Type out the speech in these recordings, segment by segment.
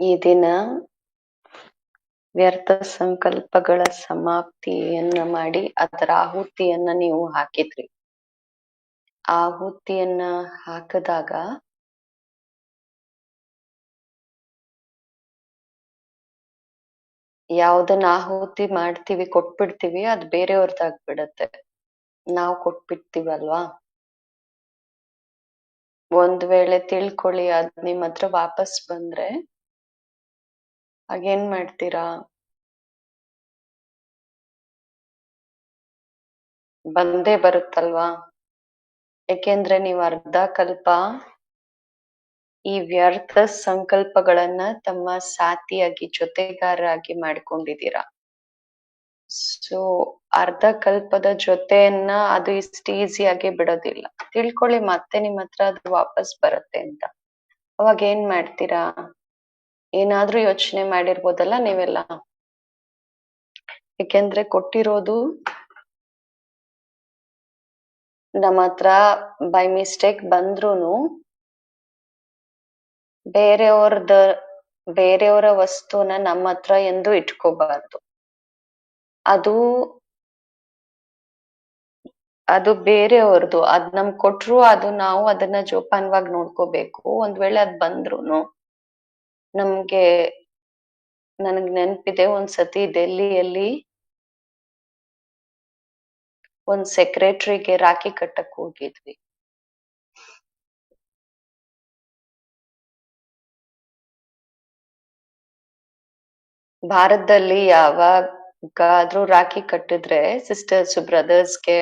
ಈ ದಿನ ವ್ಯರ್ಥ ಸಂಕಲ್ಪಗಳ ಸಮಾಪ್ತಿಯನ್ನ ಮಾಡಿ ಅದರ ಆಹುತಿಯನ್ನ ನೀವು ಹಾಕಿದ್ರಿ. ಆಹುತಿಯನ್ನ ಹಾಕಿದಾಗ ಯಾವ್ದನ್ನ ಆಹುತಿ ಮಾಡ್ತೀವಿ ಕೊಟ್ಬಿಡ್ತೀವಿ ಅದ್ ಬೇರೆಯವ್ರದ್ದಾಗ್ಬಿಡತ್ತೆ. ನಾವ್ ಕೊಟ್ಬಿಡ್ತೀವಲ್ವಾ. ಒಂದ್ ವೇಳೆ ತಿಳ್ಕೊಳ್ಳಿ ಅದ್ ನಿಮ್ ಹತ್ರ ವಾಪಸ್ ಬಂದ್ರೆ ಆಗೇನ್ ಮಾಡ್ತೀರಾ? ಬಂದೇ ಬರುತ್ತಲ್ವಾ. ಯಾಕೆಂದ್ರೆ ನೀವು ಅರ್ಧ ಕಲ್ಪ ಈ ವ್ಯರ್ಥ ಸಂಕಲ್ಪಗಳನ್ನ ತಮ್ಮ ಸಾಥಿಯಾಗಿ ಜೊತೆಗಾರರಾಗಿ ಮಾಡ್ಕೊಂಡಿದ್ದೀರಾ. ಸೊ ಅರ್ಧ ಕಲ್ಪದ ಜೊತೆಯನ್ನ ಅದು ಇಷ್ಟು ಈಸಿಯಾಗಿ ಬಿಡೋದಿಲ್ಲ. ತಿಳ್ಕೊಳ್ಳಿ ಮತ್ತೆ ನಿಮ್ ಹತ್ರ ಅದು ವಾಪಸ್ ಬರುತ್ತೆ ಅಂತ. ಅವಾಗ ಏನ್ ಮಾಡ್ತೀರಾ? ಏನಾದ್ರೂ ಯೋಚನೆ ಮಾಡಿರ್ಬೋದಲ್ಲ ನೀವೆಲ್ಲ. ಯಾಕೆಂದ್ರೆ ಕೊಟ್ಟಿರೋದು ನಮ್ಮ ಹತ್ರ ಬೈ ಮಿಸ್ಟೇಕ್ ಬಂದ್ರೂನು ಬೇರೆಯವರ ವಸ್ತುನ ನಮ್ಮ ಹತ್ರ ಎಂದು ಇಟ್ಕೋಬಾರ್ದು. ಅದು ಬೇರೆಯವ್ರದ್ದು. ಅದ್ ನಮ್ಗ್ ಕೊಟ್ರು ಅದು ನಾವು ಅದನ್ನ ಜೋಪಾನವಾಗಿ ನೋಡ್ಕೋಬೇಕು. ಒಂದ್ ವೇಳೆ ಅದ್ ಬಂದ್ರೂನು ನನಗ್ ನೆನ್ಪಿದೆ ಒಂದ್ಸತಿ ಡೆಲ್ಲಿಯಲ್ಲಿ ಒಂದ್ ಸೆಕ್ರೆಟರಿಗೆ ರಾಖಿ ಕಟ್ಟಕ್ ಹೋಗಿದ್ವಿ. ಭಾರತದಲ್ಲಿ ಯಾವಾಗಾದ್ರೂ ರಾಖಿ ಕಟ್ಟಿದ್ರೆ ಸಿಸ್ಟರ್ಸ್ ಬ್ರದರ್ಸ್ಗೆ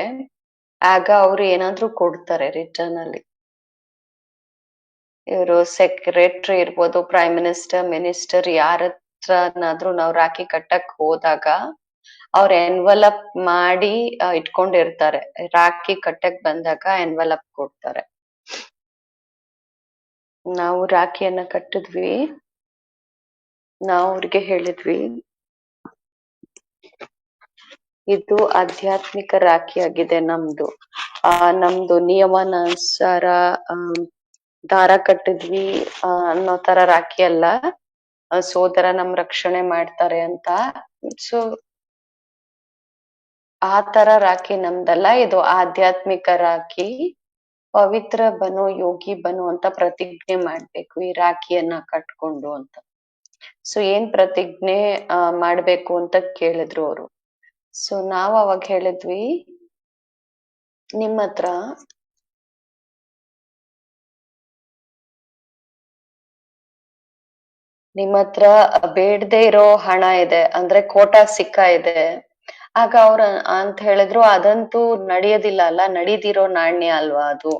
ಆಗ ಅವ್ರು ಏನಾದ್ರೂ ಕೊಡ್ತಾರೆ ರಿಟರ್ನ್ ಅಲ್ಲಿ. ಇವರು ಸೆಕ್ರೆಟರಿ ಇರ್ಬೋದು, ಪ್ರೈಮ್ ಮಿನಿಸ್ಟರ್ ಯಾರ ಹತ್ರನಾದ್ರೂ ನಾವ್ ರಾಖಿ ಕಟ್ಟಕ್ ಹೋದಾಗ ಅವ್ರ ಎನ್ವಲಪ್ ಮಾಡಿ ಇಟ್ಕೊಂಡಿರ್ತಾರೆ. ರಾಖಿ ಕಟ್ಟಕ್ ಬಂದಾಗ ಎನ್ವಲಪ್ ಕೊಡ್ತಾರೆ. ನಾವು ರಾಖಿಯನ್ನ ಕಟ್ಟಿದ್ವಿ. ನಾವು ಅವ್ರಿಗೆ ಹೇಳಿದ್ವಿ, ಇದು ಆಧ್ಯಾತ್ಮಿಕ ರಾಖಿ ಆಗಿದೆ ನಮ್ದು. ನಮ್ದು ನಿಯಮಾನುಸಾರ ದಾರ ಕಟ್ಟಿದ್ವಿ ಅನ್ನೋ ತರ ರಾಖಿ ಅಲ್ಲ. ಸೋದರ ನಮ್ ರಕ್ಷಣೆ ಮಾಡ್ತಾರೆ ಅಂತ. ಸೊ ಆ ತರ ರಾಖಿ ನಮ್ದಲ್ಲ, ಇದು ಆಧ್ಯಾತ್ಮಿಕ ರಾಖಿ. ಪವಿತ್ರ ಬನು ಯೋಗಿ ಬನು ಅಂತ ಪ್ರತಿಜ್ಞೆ ಮಾಡ್ಬೇಕು ಈ ರಾಖಿಯನ್ನ ಕಟ್ಕೊಂಡು ಅಂತ. ಸೊ ಏನ್ ಪ್ರತಿಜ್ಞೆ ಮಾಡ್ಬೇಕು ಅಂತ ಕೇಳಿದ್ರು ಅವರು. ಸೊ ನಾವ್ ಅವಾಗ ಹೇಳಿದ್ವಿ, ನಿಮ್ಮ ಹತ್ರ ಬೇಡದೆ ಇರೋ ಹಣ ಇದೆ ಅಂದ್ರೆ ಕೋಟಾ ಸಿಕ್ಕ ಇದೆ. ಆಗ ಅವ್ರ ಅಂತ ಹೇಳಿದ್ರು, ಅದಂತೂ ನಡೆಯೋದಿಲ್ಲ ಅಲ್ಲ, ನಡೀದಿರೋ ನಾಣ್ಯ ಅಲ್ವಾ ಅದು.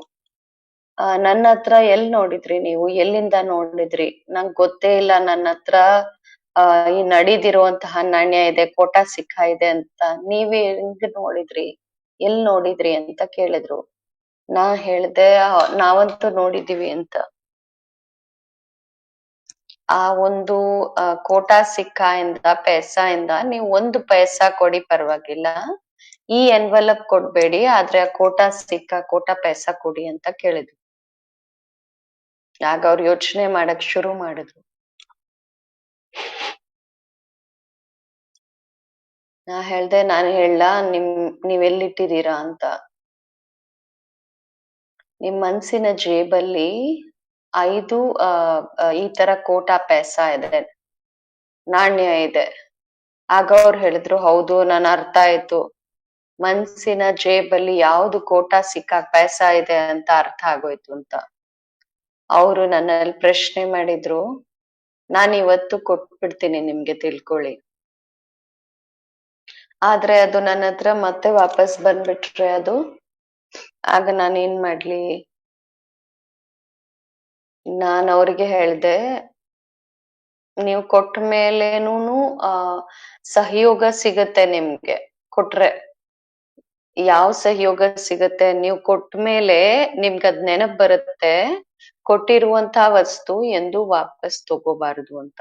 ನನ್ನ ಹತ್ರ ಎಲ್ ನೋಡಿದ್ರಿ ನೀವು? ಎಲ್ಲಿಂದ ನೋಡಿದ್ರಿ? ನಂಗ್ ಗೊತ್ತೇ ಇಲ್ಲ ನನ್ನ ಹತ್ರ ಈ ನಡೀದಿರುವಂತಹ ನಾಣ್ಯ ಇದೆ, ಕೋಟಾ ಸಿಕ್ಕ ಇದೆ ಅಂತ. ನೀವೇ ಹೆಂಗ್ ನೋಡಿದ್ರಿ? ಎಲ್ ನೋಡಿದ್ರಿ ಅಂತ ಕೇಳಿದ್ರು. ನಾ ಹೇಳ್ದೆ, ನಾವಂತೂ ನೋಡಿದೀವಿ ಅಂತ. ಆ ಒಂದು ಕೋಟಾ ಸಿಕ್ಕ ಇಂದ ಪೈಸಾ ಇಂದ ನೀವು 1 ಪೈಸಾ ಕೊಡಿ ಪರವಾಗಿಲ್ಲ, ಈ ಎನ್ವಲಪ್ ಕೊಡ್ಬೇಡಿ, ಆದ್ರೆ ಆ ಕೋಟಾ ಪೈಸಾ ಕೊಡಿ ಅಂತ ಕೇಳಿದ್ರು. ಆಗ ಅವ್ರು ಯೋಚನೆ ಮಾಡಕ್ ಶುರು ಮಾಡಿದ್ರು. ನಾ ಹೇಳ್ದೆ, ನಾನು ಹೇಳ ನೀವೆಲ್ಲಿಟ್ಟಿದೀರಾ ಅಂತ. ನಿಮ್ ಮನ್ಸಿನ ಜೇಬಲ್ಲಿ 5 ಈ ತರ ಕೋಟಾ ಪೈಸಾ ಇದೆ, ನಾಣ್ಯ ಇದೆ. ಆಗ ಅವ್ರು ಹೇಳಿದ್ರು, ಹೌದು ನನ್ ಅರ್ಥ ಆಯ್ತು, ಮನ್ಸಿನ ಜೇಬಲ್ಲಿ ಯಾವ್ದು ಕೋಟಾ ಸಿಕ್ಕ ಪೈಸಾ ಇದೆ ಅಂತ ಅರ್ಥ ಆಗೋಯ್ತು ಅಂತ. ಅವ್ರು ನನ್ನಲ್ಲಿ ಪ್ರಶ್ನೆ ಮಾಡಿದ್ರು, ನಾನ್ ಇವತ್ತು ಕೊಟ್ಬಿಡ್ತೀನಿ ನಿಮ್ಗೆ, ತಿಳ್ಕೊಳ್ಳಿ. ಆದ್ರೆ ಅದು ನನ್ನ ಹತ್ರ ಮತ್ತೆ ವಾಪಸ್ ಬಂದ್ಬಿಟ್ರೆ ಅದು ಆಗ ನಾನೇನ್ ಮಾಡ್ಲಿ? ನಾನ್ ಅವ್ರಿಗೆ ಹೇಳ್ದೆ, ನೀವು ಕೊಟ್ಟ ಮೇಲೇನೂನು ಸಹಯೋಗ ಸಿಗತ್ತೆ ನಿಮ್ಗೆ. ಕೊಟ್ರೆ ಯಾವ ಸಹಯೋಗ ಸಿಗತ್ತೆ? ನೀವು ಕೊಟ್ಟ ಮೇಲೆ ನಿಮ್ಗದ್ ನೆನಪ್ ಬರುತ್ತೆ, ಕೊಟ್ಟಿರುವಂತ ವಸ್ತು ಎಂದು ವಾಪಸ್ ತಗೋಬಾರದು ಅಂತ.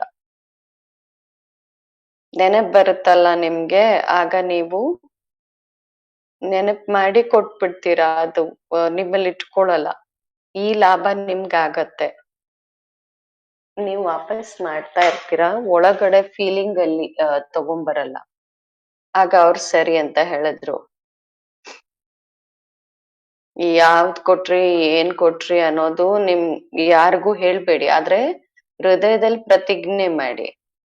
ನೆನಪ್ ಬರುತ್ತಲ್ಲ ನಿಮ್ಗೆ, ಆಗ ನೀವು ನೆನಪ್ ಮಾಡಿ ಕೊಟ್ಬಿಡ್ತೀರಾ. ಅದು ನಿಮ್ಮಲ್ಲಿ ಇಟ್ಕೊಳಲ್ಲ. ಈ ಲಾಭ ನಿಮ್ಗಾಗತ್ತೆ. ನೀವು ವಾಪಸ್ ಮಾಡ್ತಾ ಇರ್ತೀರಾ, ಒಳಗಡೆ ಫೀಲಿಂಗ್ ಅಲ್ಲಿ ತಗೊಂಬರಲ್ಲ. ಆಗ ಅವ್ರು ಸರಿ ಅಂತ ಹೇಳಿದ್ರು. ಯಾವ್ದ್ ಕೊಟ್ರಿ ಏನ್ ಕೊಟ್ರಿ ಅನ್ನೋದು ಯಾರಿಗೂ ಹೇಳ್ಬೇಡಿ, ಆದ್ರೆ ಹೃದಯದಲ್ಲಿ ಪ್ರತಿಜ್ಞೆ ಮಾಡಿ.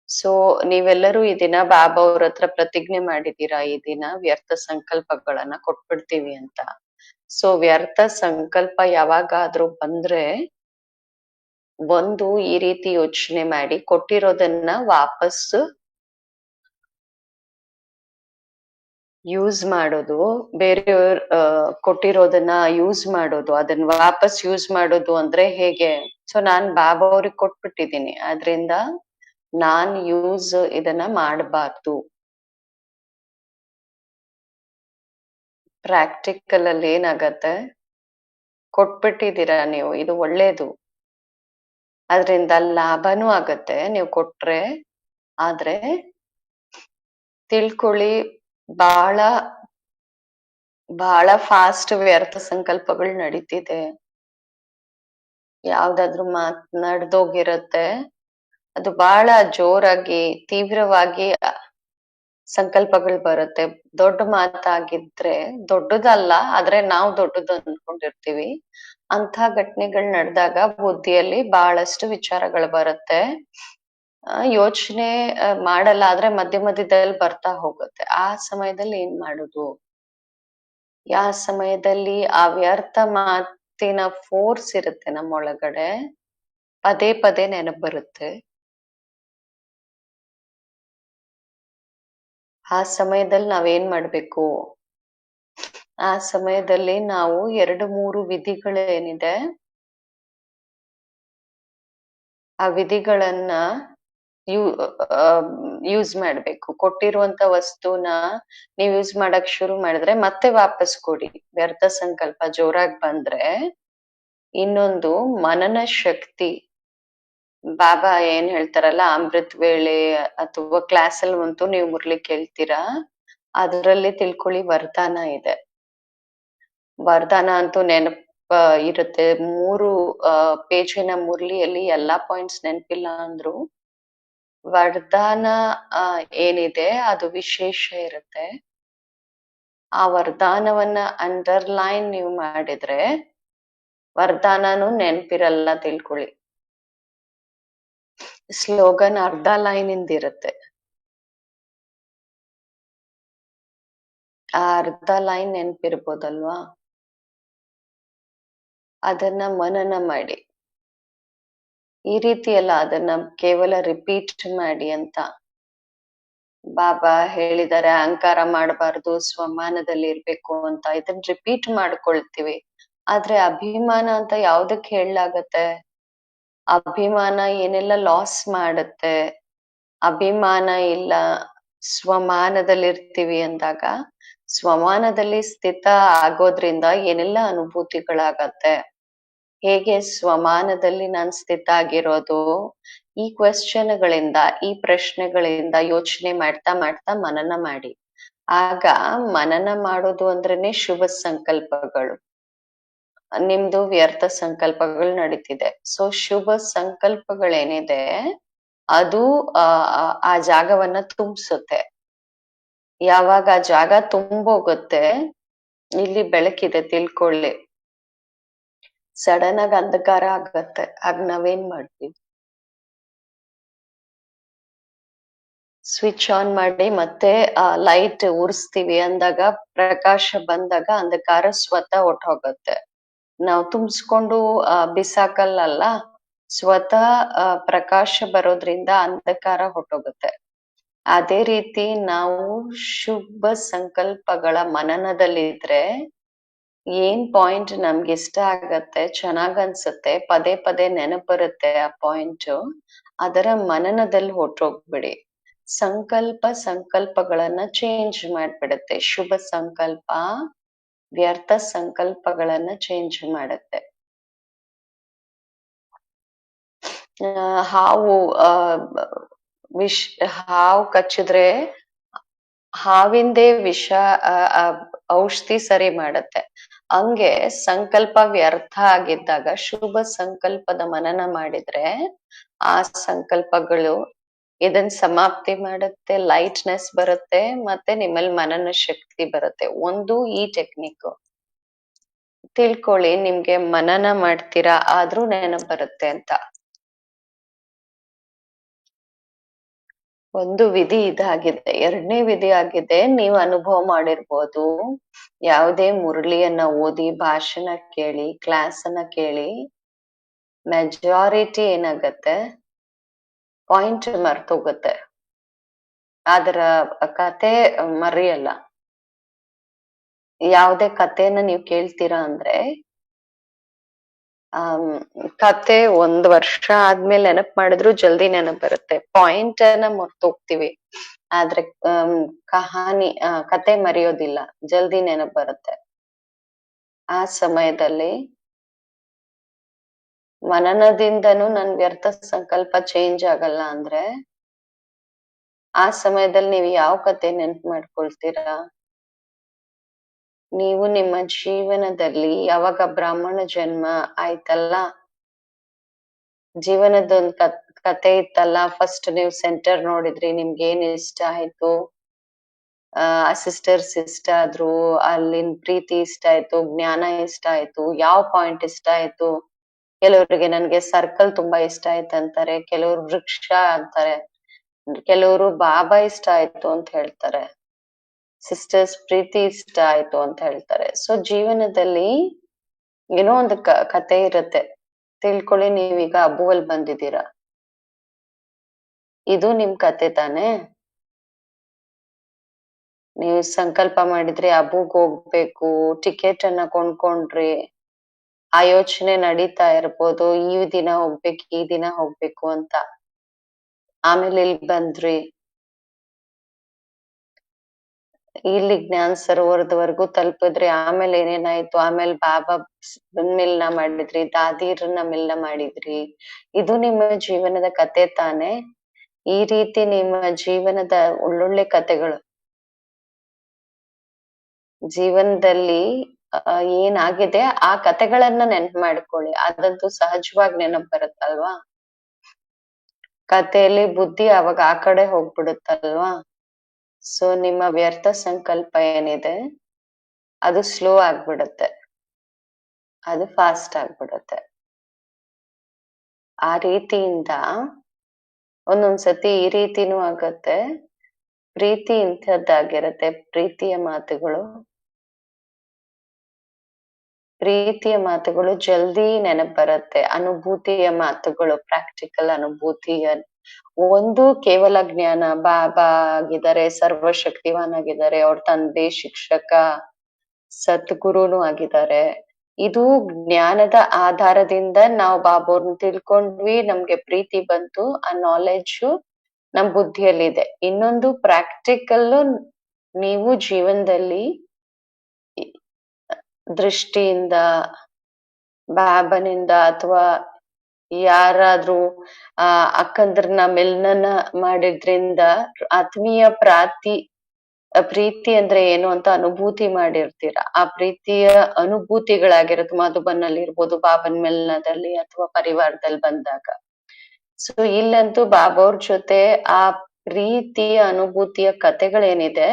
ಸೊ ನೀವೆಲ್ಲರೂ ಈ ದಿನ ಬಾಬಾ ಅವ್ರ ಹತ್ರ ಪ್ರತಿಜ್ಞೆ ಮಾಡಿದೀರಾ, ಈ ದಿನ ವ್ಯರ್ಥ ಸಂಕಲ್ಪಗಳನ್ನ ಕೊಟ್ಬಿಡ್ತೀವಿ ಅಂತ. ಸೊ ವ್ಯರ್ಥ ಸಂಕಲ್ಪ ಯಾವಾಗಾದ್ರೂ ಬಂದ್ರೆ ಈ ರೀತಿ ಯೋಚನೆ ಮಾಡಿ, ಕೊಟ್ಟಿರೋದನ್ನ ವಾಪಸ್ ಯೂಸ್ ಮಾಡೋದು, ಬೇರೆಯವ್ರ ಕೊಟ್ಟಿರೋದನ್ನ ಯೂಸ್ ಮಾಡೋದು, ಅದನ್ನ ವಾಪಸ್ ಯೂಸ್ ಮಾಡೋದು ಅಂದ್ರೆ ಹೇಗೆ? ಸೊ ನಾನ್ ಬಾಬಾ ಅವ್ರಿಗೆ ಕೊಟ್ಬಿಟ್ಟಿದೀನಿ, ಆದ್ರಿಂದ ನಾನ್ ಇದನ್ನ ಮಾಡಬಾರ್ದು. ಪ್ರಾಕ್ಟಿಕಲ್ ಅಲ್ಲಿ ಏನಾಗತ್ತೆ, ಕೊಟ್ಬಿಟ್ಟಿದೀರಾ ನೀವು, ಇದು ಒಳ್ಳೇದು, ಅದ್ರಿಂದ ಲಾಭನೂ ಆಗತ್ತೆ ನೀವು ಕೊಟ್ರೆ. ಆದ್ರೆ ತಿಳ್ಕೊಳ್ಳಿ, ಬಹಳ ಬಹಳ ಫಾಸ್ಟ್ ವ್ಯರ್ಥ ಸಂಕಲ್ಪಗಳು ನಡೀತಿದೆ. ಯಾವ್ದಾದ್ರು ನಡೆದೋಗಿರತ್ತೆ, ಅದು ಬಹಳ ಜೋರಾಗಿ ತೀವ್ರವಾಗಿ ಸಂಕಲ್ಪಗಳು ಬರುತ್ತೆ. ದೊಡ್ಡ ಮಾತಾಗಿದ್ರೆ ದೊಡ್ಡದಲ್ಲ, ಆದ್ರೆ ನಾವು ದೊಡ್ಡದು ಅನ್ಕೊಂಡಿರ್ತೀವಿ. ಅಂಥ ಘಟನೆಗಳು ನಡೆದಾಗ ಬುದ್ಧಿಯಲ್ಲಿ ಬಹಳಷ್ಟು ವಿಚಾರಗಳು ಬರುತ್ತೆ. ಯೋಚನೆ ಮಾಡಲ್ಲ, ಆದ್ರೆ ಮಧ್ಯ ಮಧ್ಯದಲ್ಲಿ ಬರ್ತಾ ಹೋಗುತ್ತೆ. ಆ ಸಮಯದಲ್ಲಿ ಏನ್ ಮಾಡುದು? ಯಾವ ಸಮಯದಲ್ಲಿ ಆ ವ್ಯರ್ಥ ಮಾತಿನ ಫೋರ್ಸ್ ಇರುತ್ತೆ ನಮ್ಮೊಳಗಡೆ, ಪದೇ ಪದೇ ನೆನಪು ಬರುತ್ತೆ. ಆ ಸಮಯದಲ್ಲಿ ನಾವೇನ್ ಮಾಡ್ಬೇಕು? ಆ ಸಮಯದಲ್ಲಿ ನಾವು 2-3 ವಿಧಿಗಳೇನಿದೆ, ಆ ವಿಧಿಗಳನ್ನ ಯೂಸ್ ಮಾಡ್ಬೇಕು. ಕೊಟ್ಟಿರುವಂತ ವಸ್ತುನ ನೀವ್ ಯೂಸ್ ಮಾಡಕ್ ಶುರು ಮಾಡಿದ್ರೆ ಮತ್ತೆ ವಾಪಸ್ ಕೊಡಿ. ವ್ಯರ್ಥ ಸಂಕಲ್ಪ ಜೋರಾಗಿ ಬಂದ್ರೆ ಇನ್ನೊಂದು ಮನನ ಶಕ್ತಿ. ಬಾಬಾ ಏನ್ ಹೇಳ್ತಾರಲ್ಲ, ಅಮೃತ್ ವೇಳೆ ಅಥವಾ ಕ್ಲಾಸಲ್ಲಿ ಅಂತೂ ನೀವು ಮುರ್ಲಿ ಕೇಳ್ತೀರಾ, ಅದ್ರಲ್ಲಿ ತಿಳ್ಕೊಳ್ಳಿ ವರದಾನ ಇದೆ. ವರದಾನ ಅಂತೂ ನೆನಪ ಇರುತ್ತೆ. 3 ಪೇಜಿನ ಮುರ್ಲಿಯಲ್ಲಿ ಎಲ್ಲಾ ಪಾಯಿಂಟ್ಸ್ ನೆನಪಿಲ್ಲ ಅಂದ್ರು ವರದಾನ ಏನಿದೆ ಅದು ವಿಶೇಷ ಇರುತ್ತೆ. ಆ ವರದಾನವನ್ನ ಅಂಡರ್ಲೈನ್ ನೀವು ಮಾಡಿದ್ರೆ ವರದಾನನೂ ನೆನಪಿರಲ್ಲ, ತಿಳ್ಕೊಳ್ಳಿ. ಸ್ಲೋಗನ್ ಅರ್ಧ ಲೈನ್ ಇಂದಿರುತ್ತೆ, ಆ ಅರ್ಧ ಲೈನ್ ನೆನಪಿರ್ಬೋದಲ್ವಾ? ಅದನ್ನ ಮನನ ಮಾಡಿ. ಈ ರೀತಿ ಅಲ್ಲ, ಅದನ್ನ ಕೇವಲ ರಿಪೀಟ್ ಮಾಡಿ ಅಂತ ಬಾಬಾ ಹೇಳಿದ್ದಾರೆ. ಅಹಂಕಾರ ಮಾಡಬಾರ್ದು, ಸ್ವಮಾನದಲ್ಲಿ ಇರ್ಬೇಕು ಅಂತ. ಇದನ್ನ ರಿಪೀಟ್ ಮಾಡ್ಕೊಳ್ತೀವಿ, ಆದ್ರೆ ಅಭಿಮಾನ ಅಂತ ಯಾವ್ದಕ್ ಹೇಳಲಾಗತ್ತೆ? ಅಭಿಮಾನ ಏನೆಲ್ಲ ಲಾಸ್ ಮಾಡತ್ತೆ. ಅಭಿಮಾನ ಇಲ್ಲ, ಸ್ವಮಾನದಲ್ಲಿ ಇರ್ತೀವಿ ಅಂದಾಗ ಸ್ವಮಾನದಲ್ಲಿ ಸ್ಥಿತ ಆಗೋದ್ರಿಂದ ಏನೆಲ್ಲ ಅನುಭೂತಿಗಳಾಗತ್ತೆ. ಹೇಗೆ ಸ್ವಮಾನದಲ್ಲಿ ನಾನ್ ಸ್ಥಿತ ಆಗಿರೋದು? ಈ ಕ್ವೆಶ್ಚನ್ಗಳಿಂದ, ಈ ಪ್ರಶ್ನೆಗಳಿಂದ ಯೋಚನೆ ಮಾಡ್ತಾ ಮಾಡ್ತಾ ಮನನ ಮಾಡಿ. ಆಗ ಮನನ ಮಾಡೋದು ಅಂದ್ರೇನೆ ಶುಭ ಸಂಕಲ್ಪಗಳು. ನಿಮ್ದು ವ್ಯರ್ಥ ಸಂಕಲ್ಪಗಳು ನಡೀತಿದೆ, ಸೊ ಶುಭ ಸಂಕಲ್ಪಗಳೇನಿದೆ ಅದು ಆ ಜಾಗವನ್ನ ತುಂಬಿಸುತ್ತೆ. ಯಾವಾಗ ಆ ಜಾಗ ತುಂಬೋಗುತ್ತೆ, ಇಲ್ಲಿ ಬೆಳಕಿದೆ ತಿಳ್ಕೊಳ್ಳಿ, ಸಡನ್ ಆಗಿ ಅಂಧಕಾರ ಆಗತ್ತೆ. ಆಗ ನಾವೇನ್ ಮಾಡ್ತೀವಿ? ಸ್ವಿಚ್ ಆನ್ ಮಾಡಿ ಮತ್ತೆ ಲೈಟ್ ಉರಿಸ್ತೀವಿ ಅಂದಾಗ, ಪ್ರಕಾಶ ಬಂದಾಗ ಅಂಧಕಾರ ಸ್ವತಃ ಹೊರ್ಟೋಗತ್ತೆ. ನಾವು ತುಂಬಿಸ್ಕೊಂಡು ಬಿಸಾಕಲ್ಲ, ಸ್ವತಃ ಪ್ರಕಾಶ ಬರೋದ್ರಿಂದ ಅಂಧಕಾರ ಹೊರ್ಟೋಗುತ್ತೆ. ಅದೇ ರೀತಿ ನಾವು ಶುಭ ಸಂಕಲ್ಪಗಳ ಮನನದಲ್ಲಿದ್ರೆ ಏನ್ ಪಾಯಿಂಟ್ ನಮ್ಗೆ ಇಷ್ಟ ಆಗತ್ತೆ, ಚೆನ್ನಾಗ್ ಅನ್ಸತ್ತೆ, ಪದೇ ಪದೇ ನೆನಪು ಬರುತ್ತೆ ಆ ಪಾಯಿಂಟ್, ಅದರ ಮನನದಲ್ಲಿ ಹೊರ್ಟೋಗ್ಬಿಡಿ. ಸಂಕಲ್ಪಗಳನ್ನ ಚೇಂಜ್ ಮಾಡ್ಬಿಡುತ್ತೆ. ಶುಭ ಸಂಕಲ್ಪ ವ್ಯರ್ಥ ಸಂಕಲ್ಪಗಳನ್ನ ಚೇಂಜ್ ಮಾಡುತ್ತೆ. ಹಾವು ಹಾವು ಕಚ್ಚಿದ್ರೆ ಹಾವಿಂದೇ ವಿಷ ಔಷಧಿ ಸರಿ ಮಾಡತ್ತೆ. ಹಂಗೆ ಸಂಕಲ್ಪ ವ್ಯರ್ಥ ಆಗಿದ್ದಾಗ ಶುಭ ಸಂಕಲ್ಪದ ಮನನ ಮಾಡಿದ್ರೆ ಆ ಸಂಕಲ್ಪಗಳು ಇದನ್ ಸಮಾಪ್ತಿ ಮಾಡುತ್ತೆ, ಲೈಟ್ನೆಸ್ ಬರುತ್ತೆ, ಮತ್ತೆ ನಿಮ್ಮಲ್ಲಿ ಮನನ ಶಕ್ತಿ ಬರುತ್ತೆ. ಒಂದು ಈ ಟೆಕ್ನಿಕ್ ತಿಳ್ಕೊಳ್ಳಿ, ನಿಮ್ಗೆ ಮನನ ಮಾಡ್ತೀರಾ ಆದ್ರೂ ನೆನಪು ಬರುತ್ತೆ ಅಂತ. ಒಂದು ವಿಧಿ ಇದಾಗಿದೆ. ಎರಡನೇ ವಿಧಿ ಆಗಿದೆ, ನೀವು ಅನುಭವ ಮಾಡಿರ್ಬೋದು. ಯಾವುದೇ ಮುರಳಿಯನ್ನ ಓದಿ, ಭಾಷಣ ಕೇಳಿ, ಕ್ಲಾಸ್ ಅನ್ನ ಕೇಳಿ, ಮೆಜಾರಿಟಿ ಏನಾಗತ್ತೆ, ಪಾಯಿಂಟ್ ಮರ್ತೋಗುತ್ತೆ. ಅದರ ಕತೆ ಮರೆಯಲ್ಲ. ಯಾವುದೇ ಕಥೆನ ನೀವು ಕೇಳ್ತೀರಾ ಅಂದ್ರೆ ಕತೆ 1 ವರ್ಷ ಆದ್ಮೇಲೆ ನೆನಪು ಮಾಡಿದ್ರು ಜಲ್ದಿ ನೆನಪು ಬರುತ್ತೆ. ಪಾಯಿಂಟ್ ಅನ್ನ ಮರ್ತೋಗ್ತಿವಿ, ಆದ್ರೆ ಕಹಾನಿ ಕತೆ ಮರೆಯೋದಿಲ್ಲ, ಜಲ್ದಿ ನೆನಪು ಬರುತ್ತೆ. ಆ ಸಮಯದಲ್ಲಿ ಮನನದಿಂದನೂ ನನ್ ವ್ಯರ್ಥ ಸಂಕಲ್ಪ ಚೇಂಜ್ ಆಗಲ್ಲ ಅಂದ್ರೆ ಆ ಸಮಯದಲ್ಲಿ ನೀವು ಯಾವ ಕತೆ ನೆನ್ಪು ಮಾಡ್ಕೊಳ್ತೀರಾ? ನೀವು ನಿಮ್ಮ ಜೀವನದಲ್ಲಿ ಯಾವಾಗ ಬ್ರಾಹ್ಮಣ ಜನ್ಮ ಆಯ್ತಲ್ಲ, ಜೀವನದೊಂದ್ ಕತೆ ಇತ್ತಲ್ಲ, ಫಸ್ಟ್ ನೀವು ಸೆಂಟರ್ ನೋಡಿದ್ರಿ, ನಿಮ್ಗೆ ಏನ್ ಇಷ್ಟ ಆಯ್ತು, ಆ ಸಿಸ್ಟರ್ಸ್ ಇಷ್ಟ ಆದ್ರು, ಅಲ್ಲಿನ್ ಪ್ರೀತಿ ಇಷ್ಟ ಆಯ್ತು, ಜ್ಞಾನ ಇಷ್ಟ ಆಯ್ತು, ಯಾವ ಪಾಯಿಂಟ್ ಇಷ್ಟ ಆಯ್ತು. ಕೆಲವರಿಗೆ ನನ್ಗೆ ಸರ್ಕಲ್ ತುಂಬಾ ಇಷ್ಟ ಆಯ್ತು ಅಂತಾರೆ, ಕೆಲವ್ರು ವೃಕ್ಷ ಅಂತಾರೆ, ಕೆಲವರು ಬಾಬಾ ಇಷ್ಟ ಆಯ್ತು ಅಂತ ಹೇಳ್ತಾರೆ, ಸಿಸ್ಟರ್ಸ್ ಪ್ರೀತಿ ಇಷ್ಟ ಆಯ್ತು ಅಂತ ಹೇಳ್ತಾರೆ. ಸೊ ಜೀವನದಲ್ಲಿ ಏನೋ ಒಂದು ಕತೆ ಇರುತ್ತೆ. ತಿಳ್ಕೊಳ್ಳಿ, ನೀವೀಗ ಅಬ್ಬುವಲ್ ಬಂದಿದ್ದೀರಾ, ಇದು ನಿಮ್ ಕತೆ ತಾನೆ. ನೀವು ಸಂಕಲ್ಪ ಮಾಡಿದ್ರಿ ಅಬ್ಬುಗ್ ಹೋಗ್ಬೇಕು, ಟಿಕೆಟ್ ಅನ್ನ ಕೊಂಡ್ಕೊಂಡ್ರಿ, ಆ ಯೋಚನೆ ನಡೀತಾ ಇರ್ಬೋದು, ಈ ದಿನ ಹೋಗ್ಬೇಕು, ಈ ದಿನ ಹೋಗ್ಬೇಕು ಅಂತ. ಆಮೇಲೆ ಇಲ್ಲಿ ಬಂದ್ರಿ, ಇಲ್ಲಿ ಜ್ಞಾನ ಸರೋವರದವರೆಗೂ ತಲುಪಿದ್ರಿ, ಆಮೇಲೆ ಏನೇನಾಯ್ತು, ಆಮೇಲೆ ಬಾಬಾ ಮಿಲ್ನ ಮಾಡಿದ್ರಿ, ದಾದೀರನ್ನ ಮಿಲ್ನ ಮಾಡಿದ್ರಿ. ಇದು ನಿಮ್ಮ ಜೀವನದ ಕತೆ ತಾನೆ. ಈ ರೀತಿ ನಿಮ್ಮ ಜೀವನದ ಒಳ್ಳೊಳ್ಳೆ ಕತೆಗಳು ಜೀವನದಲ್ಲಿ ಏನಾಗಿದೆ ಆ ಕತೆಗಳನ್ನ ನೆನ್ಪು ಮಾಡ್ಕೊಳ್ಳಿ, ಅದಂತೂ ಸಹಜವಾಗಿ ನೆನಪು ಬರುತ್ತಲ್ವಾ. ಕಥೆಯಲ್ಲಿ ಬುದ್ಧಿ ಅವಾಗ ಆ ಕಡೆ ಹೋಗ್ಬಿಡುತ್ತಲ್ವಾ. ಸೊ ನಿಮ್ಮ ವ್ಯರ್ಥ ಸಂಕಲ್ಪ ಏನಿದೆ ಅದು ಸ್ಲೋ ಆಗ್ಬಿಡುತ್ತೆ, ಅದು ಫಾಸ್ಟ್ ಆಗ್ಬಿಡುತ್ತೆ. ಆ ರೀತಿಯಿಂದ ಒಂದೊಂದ್ಸತಿ ಈ ರೀತಿನೂ ಆಗತ್ತೆ. ಪ್ರೀತಿ ಇಂಥದ್ದಾಗಿರತ್ತೆ, ಪ್ರೀತಿಯ ಮಾತುಗಳು ಜಲ್ದಿ ನೆನಪು ಬರುತ್ತೆ. ಅನುಭೂತಿಯ ಮಾತುಗಳು, ಪ್ರಾಕ್ಟಿಕಲ್ ಅನುಭೂತಿಯ ಒಂದು ಕೇವಲ ಜ್ಞಾನ. ಬಾಬಾ ಆಗಿದ್ದಾರೆ, ಸರ್ವಶಕ್ತಿವಾನ್ ಆಗಿದ್ದಾರೆ, ಅವ್ರ ತಂದೆ ಶಿಕ್ಷಕ, ಸದ್ಗುರುನು ಆಗಿದ್ದಾರೆ. ಇದು ಜ್ಞಾನದ ಆಧಾರದಿಂದ ನಾವು ಬಾಬೋರ್ನ ತಿಳ್ಕೊಂಡ್ವಿ, ನಮ್ಗೆ ಪ್ರೀತಿ ಬಂತು, ಆ ನಾಲೆಡ್ಜು ನಮ್ ಬುದ್ಧಿಯಲ್ಲಿದೆ. ಇನ್ನೊಂದು ಪ್ರಾಕ್ಟಿಕಲ್, ನೀವು ಜೀವನದಲ್ಲಿ ದೃಷ್ಟಿಯಿಂದ, ಬಾಬನಿಂದ ಅಥವಾ ಯಾರಾದ್ರೂ ಅಕ್ಕಂದ್ರನ್ನ ಮಿಲ್ನನ ಮಾಡಿದ್ರಿಂದ ಆತ್ಮೀಯ ಪ್ರೀತಿ ಅಂದ್ರೆ ಏನು ಅಂತ ಅನುಭೂತಿ ಮಾಡಿರ್ತೀರ. ಆ ಪ್ರೀತಿಯ ಅನುಭೂತಿಗಳಾಗಿರುತ್ತೆ, ಮಧುಬನಲ್ಲಿ ಇರ್ಬೋದು, ಬಾಬನ್ ಮಿಲ್ನದಲ್ಲಿ ಅಥವಾ ಪರಿವಾರದಲ್ಲಿ ಬಂದಾಗ. ಸೊ ಇಲ್ಲಂತೂ ಬಾಬಾ ಜೊತೆ ಆ ಪ್ರೀತಿಯ ಅನುಭೂತಿಯ ಕತೆಗಳೇನಿದೆ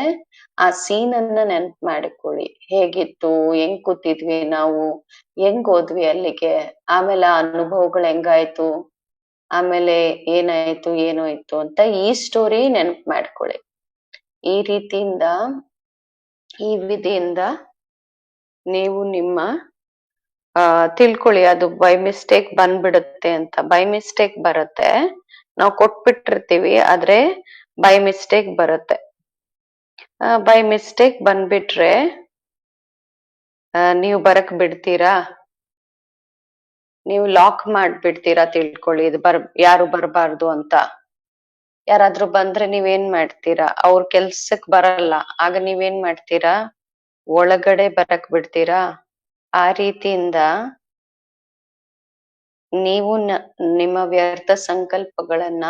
ಆ ಸೀನ್ ಅನ್ನ ನೆನ್ಪು ಮಾಡಿಕೊಳ್ಳಿ. ಹೇಗಿತ್ತು, ಹೆಂಗ್ ಕೂತಿದ್ವಿ ನಾವು, ಹೆಂಗ್ ಹೋದ್ವಿ ಅಲ್ಲಿಗೆ, ಆಮೇಲೆ ಆ ಅನುಭವಗಳು ಹೆಂಗಾಯ್ತು, ಆಮೇಲೆ ಏನಾಯ್ತು ಏನೋಯ್ತು ಅಂತ ಈ ಸ್ಟೋರಿ ನೆನ್ಪು ಮಾಡ್ಕೊಳ್ಳಿ. ಈ ರೀತಿಯಿಂದ, ಈ ವಿಧಿಯಿಂದ ನೀವು ನಿಮ್ಮ ತಿಳ್ಕೊಳ್ಳಿ, ಅದು ಬೈ ಮಿಸ್ಟೇಕ್ ಬಂದ್ಬಿಡುತ್ತೆ ಅಂತ. ಬೈ ಮಿಸ್ಟೇಕ್ ಬರುತ್ತೆ, ನಾವು ಕೊಟ್ಬಿಟ್ಟಿರ್ತೀವಿ, ಆದ್ರೆ ಬೈ ಮಿಸ್ಟೇಕ್ ಬರುತ್ತೆ. ಬೈ ಮಿಸ್ಟೇಕ್ ಬಂದ್ಬಿಟ್ರೆ ನೀವು ಬರಕ್ ಬಿಡ್ತೀರಾ? ನೀವು ಲಾಕ್ ಮಾಡ್ಬಿಡ್ತೀರಾ, ತಿಳ್ಕೊಳ್ಳಿ, ಇದು ಯಾರು ಬರಬಾರ್ದು ಅಂತ. ಯಾರಾದ್ರೂ ಬಂದ್ರೆ ನೀವೇನ್ ಮಾಡ್ತೀರಾ? ಅವ್ರ ಕೆಲ್ಸಕ್ ಬರಲ್ಲ, ಆಗ ನೀವೇನ್ ಮಾಡ್ತೀರಾ? ಒಳಗಡೆ ಬರಕ್ ಬಿಡ್ತೀರಾ? ಆ ರೀತಿಯಿಂದ ನೀವು ನಿಮ್ಮ ವ್ಯರ್ಥ ಸಂಕಲ್ಪಗಳನ್ನ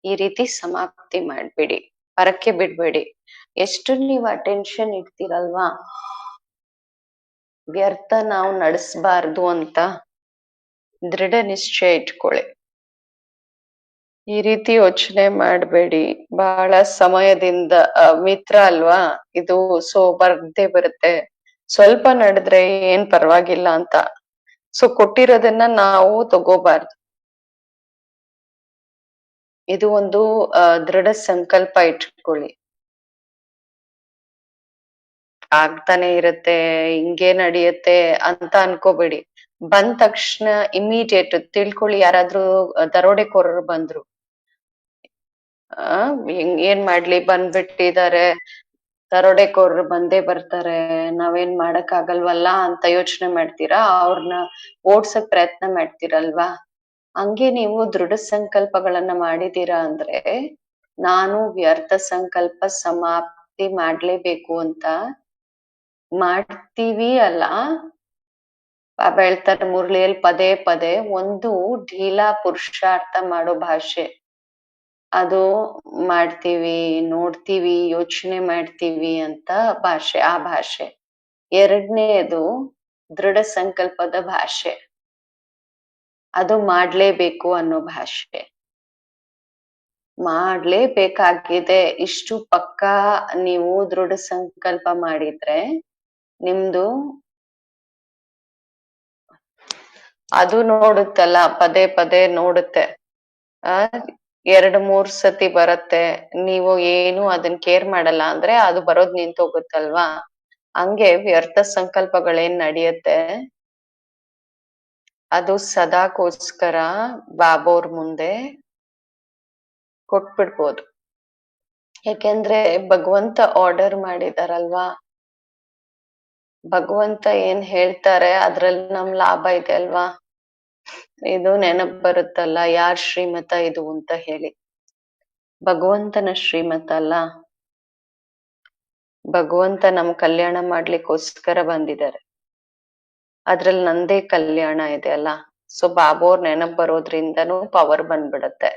ಈ ರೀತಿ ಸಮಾಪ್ತಿ ಮಾಡ್ಬಿಡಿ, ಹೊರಕ್ಕೆ ಬಿಡ್ಬೇಡಿ. ಎಷ್ಟು ನೀವು ಅಟೆನ್ಷನ್ ಇಡ್ತೀರಲ್ವಾ, ವ್ಯರ್ಥ ನಾವು ನಡೆಸಬಾರ್ದು ಅಂತ ದೃಢ ನಿಶ್ಚಯ ಇಟ್ಕೊಳ್ಳಿ. ಈ ರೀತಿ ಯೋಚನೆ ಮಾಡ್ಬೇಡಿ. ಬಹಳ ಸಮಯದಿಂದ ಮಿತ್ರ ಅಲ್ವಾ ಇದು, ಸೊ ಬರ್ದೇ ಬರುತ್ತೆ. ಸ್ವಲ್ಪ ನಡೆದ್ರೆ ಏನ್ ಪರವಾಗಿಲ್ಲ ಅಂತ. ಸೊ ಕೊಟ್ಟಿರೋದನ್ನ ನಾವು ತಗೋಬಾರ್ದು. ಇದು ಒಂದು ದೃಢ ಸಂಕಲ್ಪ ಇಟ್ಕೊಳ್ಳಿ. ಆಗ್ತಾನೆ ಇರತ್ತೆ, ಹಿಂಗೆ ನಡೆಯುತ್ತೆ ಅಂತ ಅನ್ಕೋಬೇಡಿ. ಬಂದ ತಕ್ಷಣ ಇಮಿಡಿಯೇಟ್ ತಿಳ್ಕೊಳ್ಳಿ, ಯಾರಾದ್ರೂ ದರೋಡೆಕೋರರು ಬಂದ್ರು, ಏನ್ ಮಾಡ್ಲಿ ಬಂದ್ಬಿಟ್ಟಿದ್ದಾರೆ, ದರೋಡೆಕೋರರು ಬಂದೇ ಬರ್ತಾರೆ, ನಾವೇನ್ ಮಾಡಕ್ ಆಗಲ್ವಲ್ಲ ಅಂತ ಯೋಚನೆ ಮಾಡ್ತೀರಾ, ಅವ್ರನ್ನ ಓಡ್ಸಕ್ ಪ್ರಯತ್ನ ಮಾಡ್ತೀರಲ್ವಾ. ಹಂಗೆ ನೀವು ದೃಢ ಸಂಕಲ್ಪಗಳನ್ನ ಮಾಡಿದೀರಾ ಅಂದ್ರೆ, ನಾನು ವ್ಯರ್ಥ ಸಂಕಲ್ಪ ಸಮಾಪ್ತಿ ಮಾಡ್ಲೇಬೇಕು ಅಂತ ಮಾಡ್ತೀವಿ ಅಲ್ಲ. ಬಾಬಾ ಹೇಳ್ತಾರೆ ಮುರಳಿಯಲ್ಲಿ ಪದೇ ಪದೇ, ಒಂದು ಢೀಲಾ ಪುರುಷಾರ್ಥ ಮಾಡೋ ಭಾಷೆ, ಅದು ಮಾಡ್ತೀವಿ, ನೋಡ್ತೀವಿ, ಯೋಚನೆ ಮಾಡ್ತೀವಿ ಅಂತ ಭಾಷೆ, ಆ ಭಾಷೆ. ಎರಡನೇದು ದೃಢ ಸಂಕಲ್ಪದ ಭಾಷೆ, ಅದು ಮಾಡ್ಲೇಬೇಕು ಅನ್ನೋ ಭಾಷೆ. ಮಾಡ್ಲೇಬೇಕಾಗಿದೆ ಇಷ್ಟು ಪಕ್ಕಾ ನೀವು ದೃಢ ಸಂಕಲ್ಪ ಮಾಡಿದ್ರೆ ನಿಮ್ದು ಅದು ನೋಡುತ್ತಲ್ಲ, ಪದೇ ಪದೇ ನೋಡುತ್ತೆ. ಆ 2-3 ಸತಿ ಬರತ್ತೆ, ನೀವು ಏನು ಅದನ್ನ ಕೇರ್ ಮಾಡಲ್ಲ ಅಂದ್ರೆ ಅದು ಬರೋದ್ ನಿಂತೋಗುತ್ತಲ್ವಾ. ಹಂಗೆ ವ್ಯರ್ಥ ಸಂಕಲ್ಪಗಳೇನ್ ನಡೆಯುತ್ತೆ, ಅದು ಸದಾಕೋಸ್ಕರ ಬಾಬೋರ್ ಮುಂದೆ ಕೊಟ್ಬಿಡ್ಬೋದು. ಯಾಕೆಂದ್ರೆ ಭಗವಂತ ಆರ್ಡರ್ ಮಾಡಿದಾರಲ್ವಾ, ಭಗವಂತ ಏನ್ ಹೇಳ್ತಾರೆ ಅದ್ರಲ್ಲಿ ನಮ್ ಲಾಭ ಇದೆ ಅಲ್ವಾ. ಇದು ನೆನಪ್ ಬರುತ್ತಲ್ಲ, ಯಾರ್ ಶ್ರೀಮತ ಇದು ಅಂತ ಹೇಳಿ. ಭಗವಂತನ ಶ್ರೀಮತ ಅಲ್ಲ, ಭಗವಂತ ನಮ್ ಕಲ್ಯಾಣ ಮಾಡ್ಲಿಕ್ಕೋಸ್ಕರ ಬಂದಿದ್ದಾರೆ, ಅದ್ರಲ್ಲಿ ನಂದೇ ಕಲ್ಯಾಣ ಇದೆ ಅಲ್ಲ. ಸೊ ಬಾಬೋರ್ ನೆನಪ್ ಬರೋದ್ರಿಂದನೂ ಪವರ್ ಬಂದ್ಬಿಡತ್ತೆ.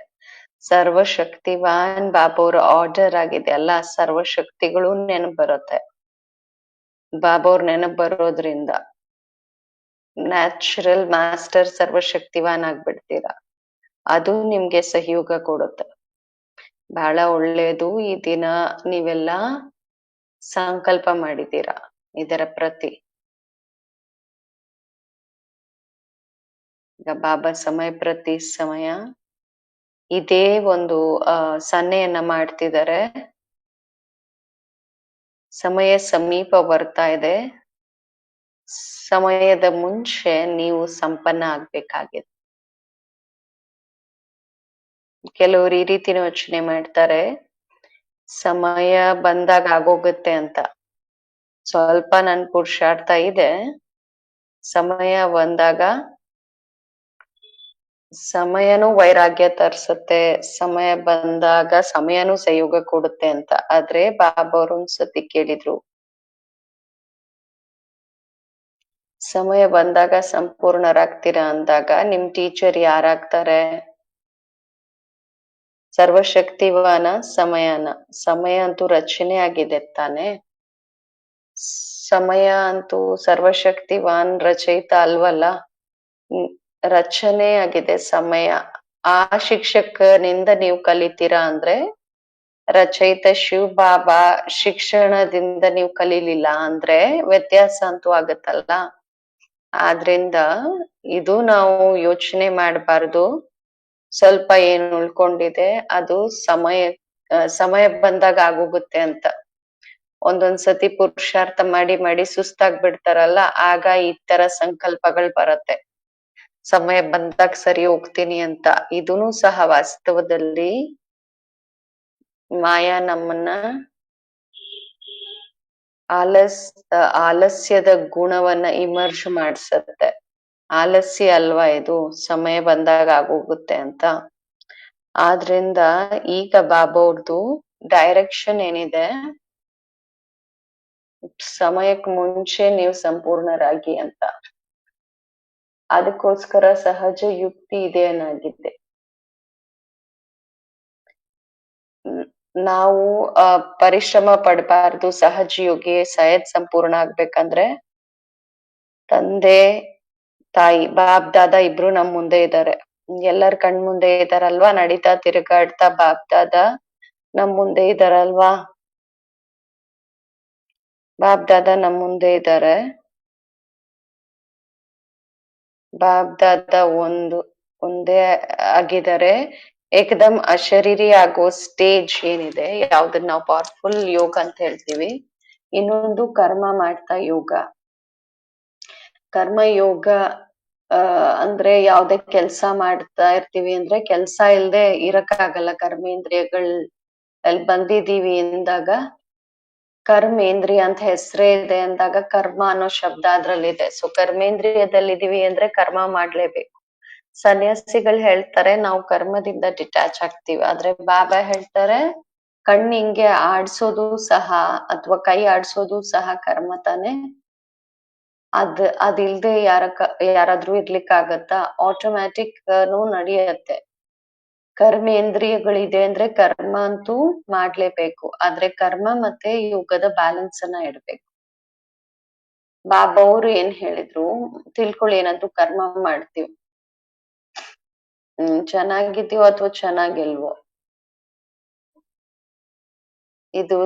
ಸರ್ವಶಕ್ತಿವಾನ್ ಬಾಬೋರ್ ಆರ್ಡರ್ ಆಗಿದೆ ಅಲ್ಲ, ಸರ್ವಶಕ್ತಿಗಳು ನೆನಪ್ ಬರುತ್ತೆ. ಬಾಬೋರ್ ನೆನಪ್ ಬರೋದ್ರಿಂದ ನ್ಯಾಚುರಲ್ ಮಾಸ್ಟರ್ ಸರ್ವಶಕ್ತಿವಾನ್ ಆಗ್ಬಿಡ್ತೀರಾ, ಅದು ನಿಮ್ಗೆ ಸಹಯೋಗ ಕೊಡುತ್ತೆ. ಬಹಳ ಒಳ್ಳೇದು. ಈ ದಿನ ನೀವೆಲ್ಲ ಸಂಕಲ್ಪ ಮಾಡಿದ್ದೀರಾ ಇದರ ಪ್ರತಿ. ಈಗ ಬಾಬಾ ಸಮಯ ಪ್ರತಿ ಸಮಯ ಇದೇ ಒಂದು ಸನ್ನೆಯನ್ನ ಮಾಡ್ತಿದ್ದಾರೆ. ಸಮಯ ಸಮೀಪ ಬರ್ತಾ ಇದೆ, ಸಮಯದ ಮುಂಚೆ ನೀವು ಸಂಪನ್ನ ಆಗ್ಬೇಕಾಗಿದೆ. ಕೆಲವರು ಈ ರೀತಿನ ಯೋಚನೆ ಮಾಡ್ತಾರೆ, ಸಮಯ ಬಂದಾಗ ಆಗೋಗುತ್ತೆ ಅಂತ. ಸ್ವಲ್ಪ ನನ್ ಪುರುಷಾರ್ಥ ಇದೆ, ಸಮಯ ಬಂದಾಗ ಸಮಯನೂ ವೈರಾಗ್ಯ ತರ್ಸತ್ತೆ, ಸಮಯ ಬಂದಾಗ ಸಮಯನೂ ಸಹಯೋಗ ಕೊಡುತ್ತೆ ಅಂತ. ಆದ್ರೆ ಬಾಬಾ ಅವ್ರು ಒಂದ್ಸತಿ ಕೇಳಿದ್ರು, ಸಮಯ ಬಂದಾಗ ಸಂಪೂರ್ಣರಾಗ್ತೀರಾ ಅಂದಾಗ ನಿಮ್ ಟೀಚರ್ ಯಾರಾಗ್ತಾರೆ? ಸರ್ವಶಕ್ತಿವಾನ ಸಮಯನ. ಸಮಯ ಅಂತೂ ರಚನೆ ಆಗಿದೆ ತಾನೆ, ಸಮಯ ಅಂತೂ ಸರ್ವಶಕ್ತಿವಾನ್ ರಚಯಿತ ಅಲ್ವಲ್ಲ, ರಚನೆ ಆಗಿದೆ ಸಮಯ. ಆ ಶಿಕ್ಷಕನಿಂದ ನೀವು ಕಲಿತೀರಾ ಅಂದ್ರೆ, ರಚಯಿತ ಶಿವ್ ಬಾಬಾ ಶಿಕ್ಷಣದಿಂದ ನೀವು ಕಲೀಲಿಲ್ಲ ಅಂದ್ರೆ ವ್ಯತ್ಯಾಸ ಅಂತೂ ಆಗತ್ತಲ್ಲ. ಆದ್ರಿಂದ ಇದು ನಾವು ಯೋಚನೆ ಮಾಡಬಾರ್ದು, ಸ್ವಲ್ಪ ಏನು ಉಳ್ಕೊಂಡಿದೆ ಅದು ಸಮಯ ಬಂದಾಗ ಆಗೋಗುತ್ತೆ ಅಂತ. ಒಂದೊಂದ್ಸತಿ ಪುರುಷಾರ್ಥ ಮಾಡಿ ಮಾಡಿ ಸುಸ್ತಾಗ್ಬಿಡ್ತಾರಲ್ಲ, ಆಗ ಈ ತರ ಸಂಕಲ್ಪಗಳು ಬರತ್ತೆ, ಸಮಯ ಬಂದಾಗ ಸರಿ ಹೋಗ್ತೀನಿ ಅಂತ. ಇದೂನು ಸಹ ವಾಸ್ತವದಲ್ಲಿ ಮಾಯಾ ನಮ್ಮನ್ನ ಆಲಸ್ಯದ ಗುಣವನ್ನ ಇಮರ್ಜ್ ಮಾಡ್ಸತ್ತೆ. ಆಲಸ್ಯ ಅಲ್ವಾ ಇದು, ಸಮಯ ಬಂದಾಗ ಆಗೋಗುತ್ತೆ ಅಂತ. ಆದ್ರಿಂದ ಈಗ ಬಾಬಾ ಅವ್ರದ್ದು ಡೈರೆಕ್ಷನ್ ಏನಿದೆ, ಸಮಯಕ್ ಮುಂಚೆ ನೀವು ಸಂಪೂರ್ಣರಾಗಿ ಅಂತ. ಅದಕ್ಕೋಸ್ಕರ ಸಹಜ ಯುಕ್ತಿ ಇದೆ ಏನಾಗಿದೆ. ನಾವು ಪರಿಶ್ರಮ ಪಡಬಾರ್ದು. ಸಹಜ ಯೋಗಿ ಸಯದ್ ಸಂಪೂರ್ಣ ಆಗ್ಬೇಕಂದ್ರೆ ತಂದೆ ತಾಯಿ ಬಾಪ್ ದಾದಾ ಇಬ್ರು ನಮ್ ಮುಂದೆ ಇದ್ದಾರೆ. ಎಲ್ಲರ ಕಣ್ ಮುಂದೆ ಇದಾರಲ್ವಾ, ನಡೀತಾ ತಿರುಗಾಡ್ತಾ ಬಾಪ್ ದಾದಾ ನಮ್ ಮುಂದೆ ಇದಾರಲ್ವಾ. ಬಾಪ್ ದಾದಾ ನಮ್ ಮುಂದೆ ಇದ್ದಾರೆ. ಬಾಪ್ ದಾದಾ ಒಂದೇ ಆಗಿದ್ದಾರೆ. ಏಕದಮ್ ಅಶರೀರಿ ಆಗೋ ಸ್ಟೇಜ್ ಏನಿದೆ, ಯಾವ್ದನ್ನ ನಾವು ಪವರ್ಫುಲ್ ಯೋಗ ಅಂತ ಹೇಳ್ತೀವಿ. ಇನ್ನೊಂದು ಕರ್ಮ ಮಾಡ್ತಾ ಯೋಗ. ಕರ್ಮ ಯೋಗ ಅಂದ್ರೆ ಯಾವ್ದೇ ಕೆಲ್ಸ ಮಾಡ್ತಾ ಇರ್ತೀವಿ ಅಂದ್ರೆ ಕೆಲ್ಸ ಇಲ್ದೆ ಇರಕ್ಕಾಗಲ್ಲ. ಕರ್ಮೇಂದ್ರಿಯಗಳ್ ಅಲ್ಲಿ ಬಂದಿದೀವಿ ಅಂದಾಗ, ಕರ್ಮೇಂದ್ರಿಯ ಅಂತ ಹೆಸರೇ ಇದೆ ಅಂದಾಗ ಕರ್ಮ ಅನ್ನೋ ಶಬ್ದ ಅದ್ರಲ್ಲಿದೆ. ಸೊ ಕರ್ಮೇಂದ್ರಿಯದಲ್ಲಿದೀವಿ ಅಂದ್ರೆ ಕರ್ಮ ಮಾಡ್ಲೇಬೇಕು. ಸನ್ಯಾಸಿಗಳು ಹೇಳ್ತಾರೆ ನಾವು ಕರ್ಮದಿಂದ ಡಿಟ್ಯಾಚ್ ಆಗ್ತೀವಿ, ಆದ್ರೆ ಬಾಬಾ ಹೇಳ್ತಾರೆ ಕಣ್ಣ್ ಹಿಂಗೆ ಆಡ್ಸೋದು ಸಹ ಅಥವಾ ಕೈ ಆಡ್ಸೋದು ಸಹ ಕರ್ಮ ತಾನೆ. ಅದಿಲ್ದೆ ಯಾರಾದ್ರೂ ಇರ್ಲಿಕ್ಕಾಗತ್ತಾ? ಆಟೋಮ್ಯಾಟಿಕ್ ನಡೆಯುತ್ತೆ. ಕರ್ಮೇಂದ್ರಿಯಗಳಿದೆ ಅಂದ್ರೆ ಕರ್ಮ ಅಂತೂ ಮಾಡ್ಲೇಬೇಕು, ಆದ್ರೆ ಕರ್ಮ ಮತ್ತೆ ಯೋಗದ ಬ್ಯಾಲೆನ್ಸ್ ಅನ್ನ ಇಡ್ಬೇಕು. ಬಾಬಾ ಅವ್ರು ಏನ್ ಹೇಳಿದ್ರು ತಿಳ್ಕೊಳ್ಳಿ, ಏನಾದ್ರು ಕರ್ಮ ಮಾಡ್ತೀವಿ, ಚೆನ್ನಾಗಿದ್ದೀವೋ ಅಥವಾ ಚೆನ್ನಾಗಿಲ್ವೋ, ಇದು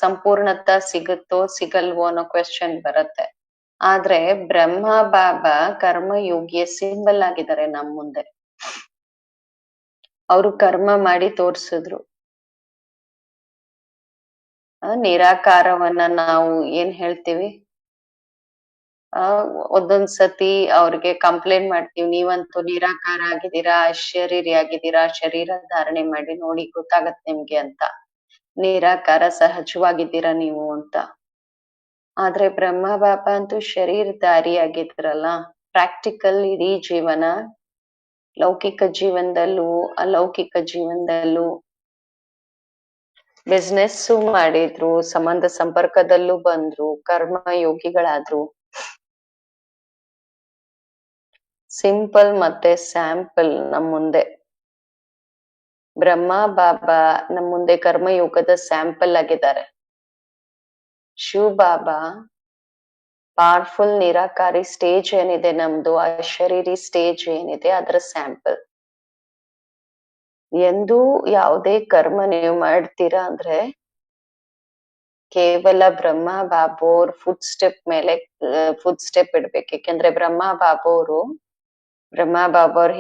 ಸಂಪೂರ್ಣತ ಸಿಗುತ್ತೋ ಸಿಗಲ್ವೋ ಅನ್ನೋ ಕ್ವೆಶ್ಚನ್ ಬರುತ್ತೆ. ಆದ್ರೆ ಬ್ರಹ್ಮ ಬಾಬಾ ಕರ್ಮಯೋಗಿಯ ಸಿಂಬಲ್ ಆಗಿದ್ದಾರೆ ನಮ್ ಮುಂದೆ. ಅವರು ಕರ್ಮ ಮಾಡಿ ತೋರ್ಸಿದ್ರು. ನಿರಾಕಾರವನ್ನ ನಾವು ಏನ್ ಹೇಳ್ತೀವಿ, ಒಂದೊಂದ್ಸತಿ ಅವ್ರಿಗೆ ಕಂಪ್ಲೇಂಟ್ ಮಾಡ್ತೀವಿ, ನೀವಂತೂ ನಿರಾಕಾರ ಆಗಿದ್ದೀರಾ, ಅಶರೀರಿ ಆಗಿದ್ದೀರಾ, ಶರೀರ ಧಾರಣೆ ಮಾಡಿ ನೋಡಿ ಗೊತ್ತಾಗತ್ತೆ ನಿಮ್ಗೆ ಅಂತ. ನಿರಾಕಾರ ಸಹಜವಾಗಿದ್ದೀರಾ ನೀವು ಅಂತ. ಆದ್ರೆ ಬ್ರಹ್ಮ ಬಾಬಾ ಅಂತೂ ಶರೀರಧಾರಿ ಆಗಿದ್ರಲ್ಲ. ಪ್ರಾಕ್ಟಿಕಲ್ ಇಡೀ ಜೀವನ, ಲೌಕಿಕ ಜೀವನದಲ್ಲೂ ಅಲೌಕಿಕ ಜೀವನದಲ್ಲೂ ಬಿಸ್ನೆಸ್ ಮಾಡಿದ್ರು, ಸಂಬಂಧ ಸಂಪರ್ಕದಲ್ಲೂ ಬಂದ್ರು, ಕರ್ಮ ಯೋಗಿಗಳಾದ್ರು. ಸಿಂಪಲ್ ಮತ್ತೆ ಸ್ಯಾಂಪಲ್ ನಮ್ ಮುಂದೆ. ಬ್ರಹ್ಮ ಬಾಬಾ ನಮ್ ಮುಂದೆ ಕರ್ಮಯೋಗದ ಸ್ಯಾಂಪಲ್ ಆಗಿದ್ದಾರೆ. ಶಿವ್ ಬಾಬಾ ಪವರ್ಫುಲ್ ನಿರಾಕಾರಿ ಸ್ಟೇಜ್ ಏನಿದೆ ನಮ್ದು, ಅಶರೀರಿ ಸ್ಟೇಜ್ ಏನಿದೆ ಅದ್ರ ಸ್ಯಾಂಪಲ್. ಎಂದೂ ಯಾವುದೇ ಕರ್ಮ ನೀವು ಮಾಡ್ತೀರಾ ಅಂದ್ರೆ ಕೇವಲ ಬ್ರಹ್ಮ ಬಾಬೋರ್ ಫುಡ್ ಸ್ಟೆಪ್ ಮೇಲೆ ಫುಡ್ ಸ್ಟೆಪ್ ಇಡ್ಬೇಕು. ಯಾಕೆಂದ್ರೆ ಬ್ರಹ್ಮ ಬಾಬೋರು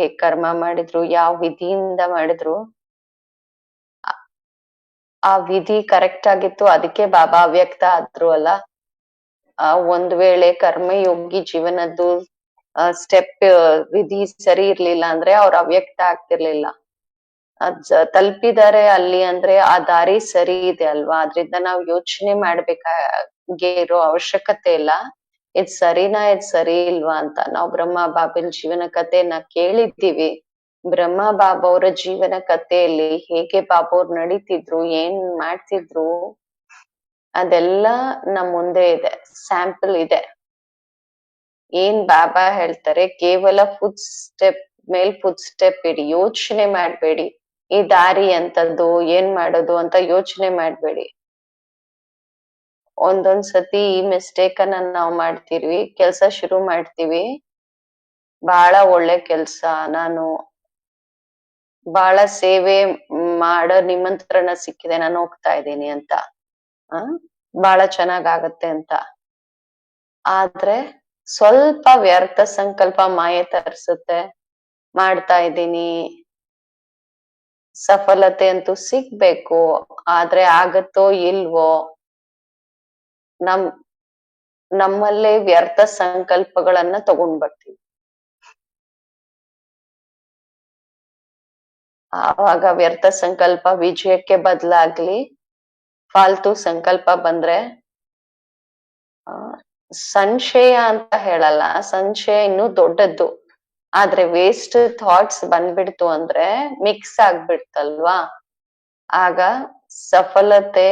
ಹೇಗ್ ಕರ್ಮ ಮಾಡಿದ್ರು, ಯಾವ ವಿಧಿಯಿಂದ ಮಾಡಿದ್ರು, ಆ ವಿಧಿ ಕರೆಕ್ಟ್ ಆಗಿತ್ತು, ಅದಕ್ಕೆ ಬಾಬಾ ಅವ್ಯಕ್ತ ಆದ್ರು ಅಲ್ಲ. ಒಂದ್ ವೇಳೆ ಕರ್ಮಯೋಗಿ ಜೀವನದ್ದು ಸ್ಟೆಪ್ ವಿಧಿ ಸರಿ ಇರ್ಲಿಲ್ಲ ಅಂದ್ರೆ ಅವ್ರ ಅವ್ಯಕ್ತ ಆಗ್ತಿರ್ಲಿಲ್ಲ. ತಲುಪಿದ್ದಾರೆ ಅಲ್ಲಿ ಅಂದ್ರೆ ಆ ದಾರಿ ಸರಿ ಇದೆ ಅಲ್ವಾ. ಅದ್ರಿಂದ ನಾವ್ ಯೋಚನೆ ಮಾಡ್ಬೇಕಾಗೆ ಇರೋ ಅವಶ್ಯಕತೆ ಇಲ್ಲ, ಇದ್ ಸರಿನಾ ಇದ್ ಸರಿ ಇಲ್ವಾ ಅಂತ. ನಾವ್ ಬ್ರಹ್ಮ ಬಾಬನ್ ಜೀವನ ಕಥೆನ ಕೇಳಿದ್ದೀವಿ. ಬ್ರಹ್ಮ ಬಾಬಾ ಅವರ ಜೀವನ ಕಥೆಯಲ್ಲಿ ಹೇಗೆ ಬಾಬಾ ಅವ್ರು ನಡೀತಿದ್ರು, ಏನ್ ಮಾಡ್ತಿದ್ರು, ಅದೆಲ್ಲ ನಮ್ ಮುಂದೆ ಇದೆ, ಸ್ಯಾಂಪಲ್ ಇದೆ. ಏನ್ ಬಾಬಾ ಹೇಳ್ತಾರೆ, ಕೇವಲ ಫುಡ್ ಸ್ಟೆಪ್ ಮೇಲ್ ಫುಡ್ ಸ್ಟೆಪ್ ಇಡಿ, ಯೋಚನೆ ಮಾಡ್ಬೇಡಿ ಈ ದಾರಿ ಅಂತದ್ದು ಏನ್ ಮಾಡೋದು ಅಂತ ಯೋಚನೆ ಮಾಡ್ಬೇಡಿ. ಒಂದೊಂದ್ಸತಿ ಈ ಮಿಸ್ಟೇಕ್ ಅನ್ನ ನಾವ್ ಮಾಡ್ತಿರ್ವಿ, ಕೆಲ್ಸ ಶುರು ಮಾಡ್ತೀವಿ, ಬಹಳ ಒಳ್ಳೆ ಕೆಲ್ಸ, ನಾನು ಬಹಳ ಸೇವೆ ಮಾಡೋ ನಿಮಂತ್ರಣ ಸಿಕ್ಕಿದೆ, ನಾನು ಹೋಗ್ತಾ ಇದ್ದೀನಿ ಅಂತ, ಬಹಳ ಚೆನ್ನಾಗಾಗತ್ತೆ ಅಂತ. ಆದ್ರೆ ಸ್ವಲ್ಪ ವ್ಯರ್ಥ ಸಂಕಲ್ಪ ಮಾಯೆ ತರಿಸುತ್ತೆ. ಮಾಡ್ತಾ ಇದ್ದೀನಿ, ಸಫಲತೆ ಅಂತೂ ಸಿಗ್ಬೇಕು, ಆದ್ರೆ ಆಗತ್ತೋ ಇಲ್ವೋ, ನಮ್ಮಲ್ಲೇ ವ್ಯರ್ಥ ಸಂಕಲ್ಪಗಳನ್ನ ತಗೊಂಡ್ ಬರ್ತೀವಿ. ಆವಾಗ ವ್ಯರ್ಥ ಸಂಕಲ್ಪ ವಿಜಯಕ್ಕೆ ಬದಲಾಗ್ಲಿ ಫಾಲ್ತು ಸಂಕಲ್ಪ ಬಂದ್ರೆ, ಸಂಶಯ ಅಂತ ಹೇಳಲ್ಲ, ಸಂಶಯ ಇನ್ನೂ ದೊಡ್ಡದ್ದು. ಆದ್ರೆ ವೇಸ್ಟ್ ಥಾಟ್ಸ್ ಬಂದ್ಬಿಡ್ತು ಅಂದ್ರೆ ಮಿಕ್ಸ್ ಆಗ್ಬಿಡ್ತಲ್ವಾ, ಆಗ ಸಫಲತೆ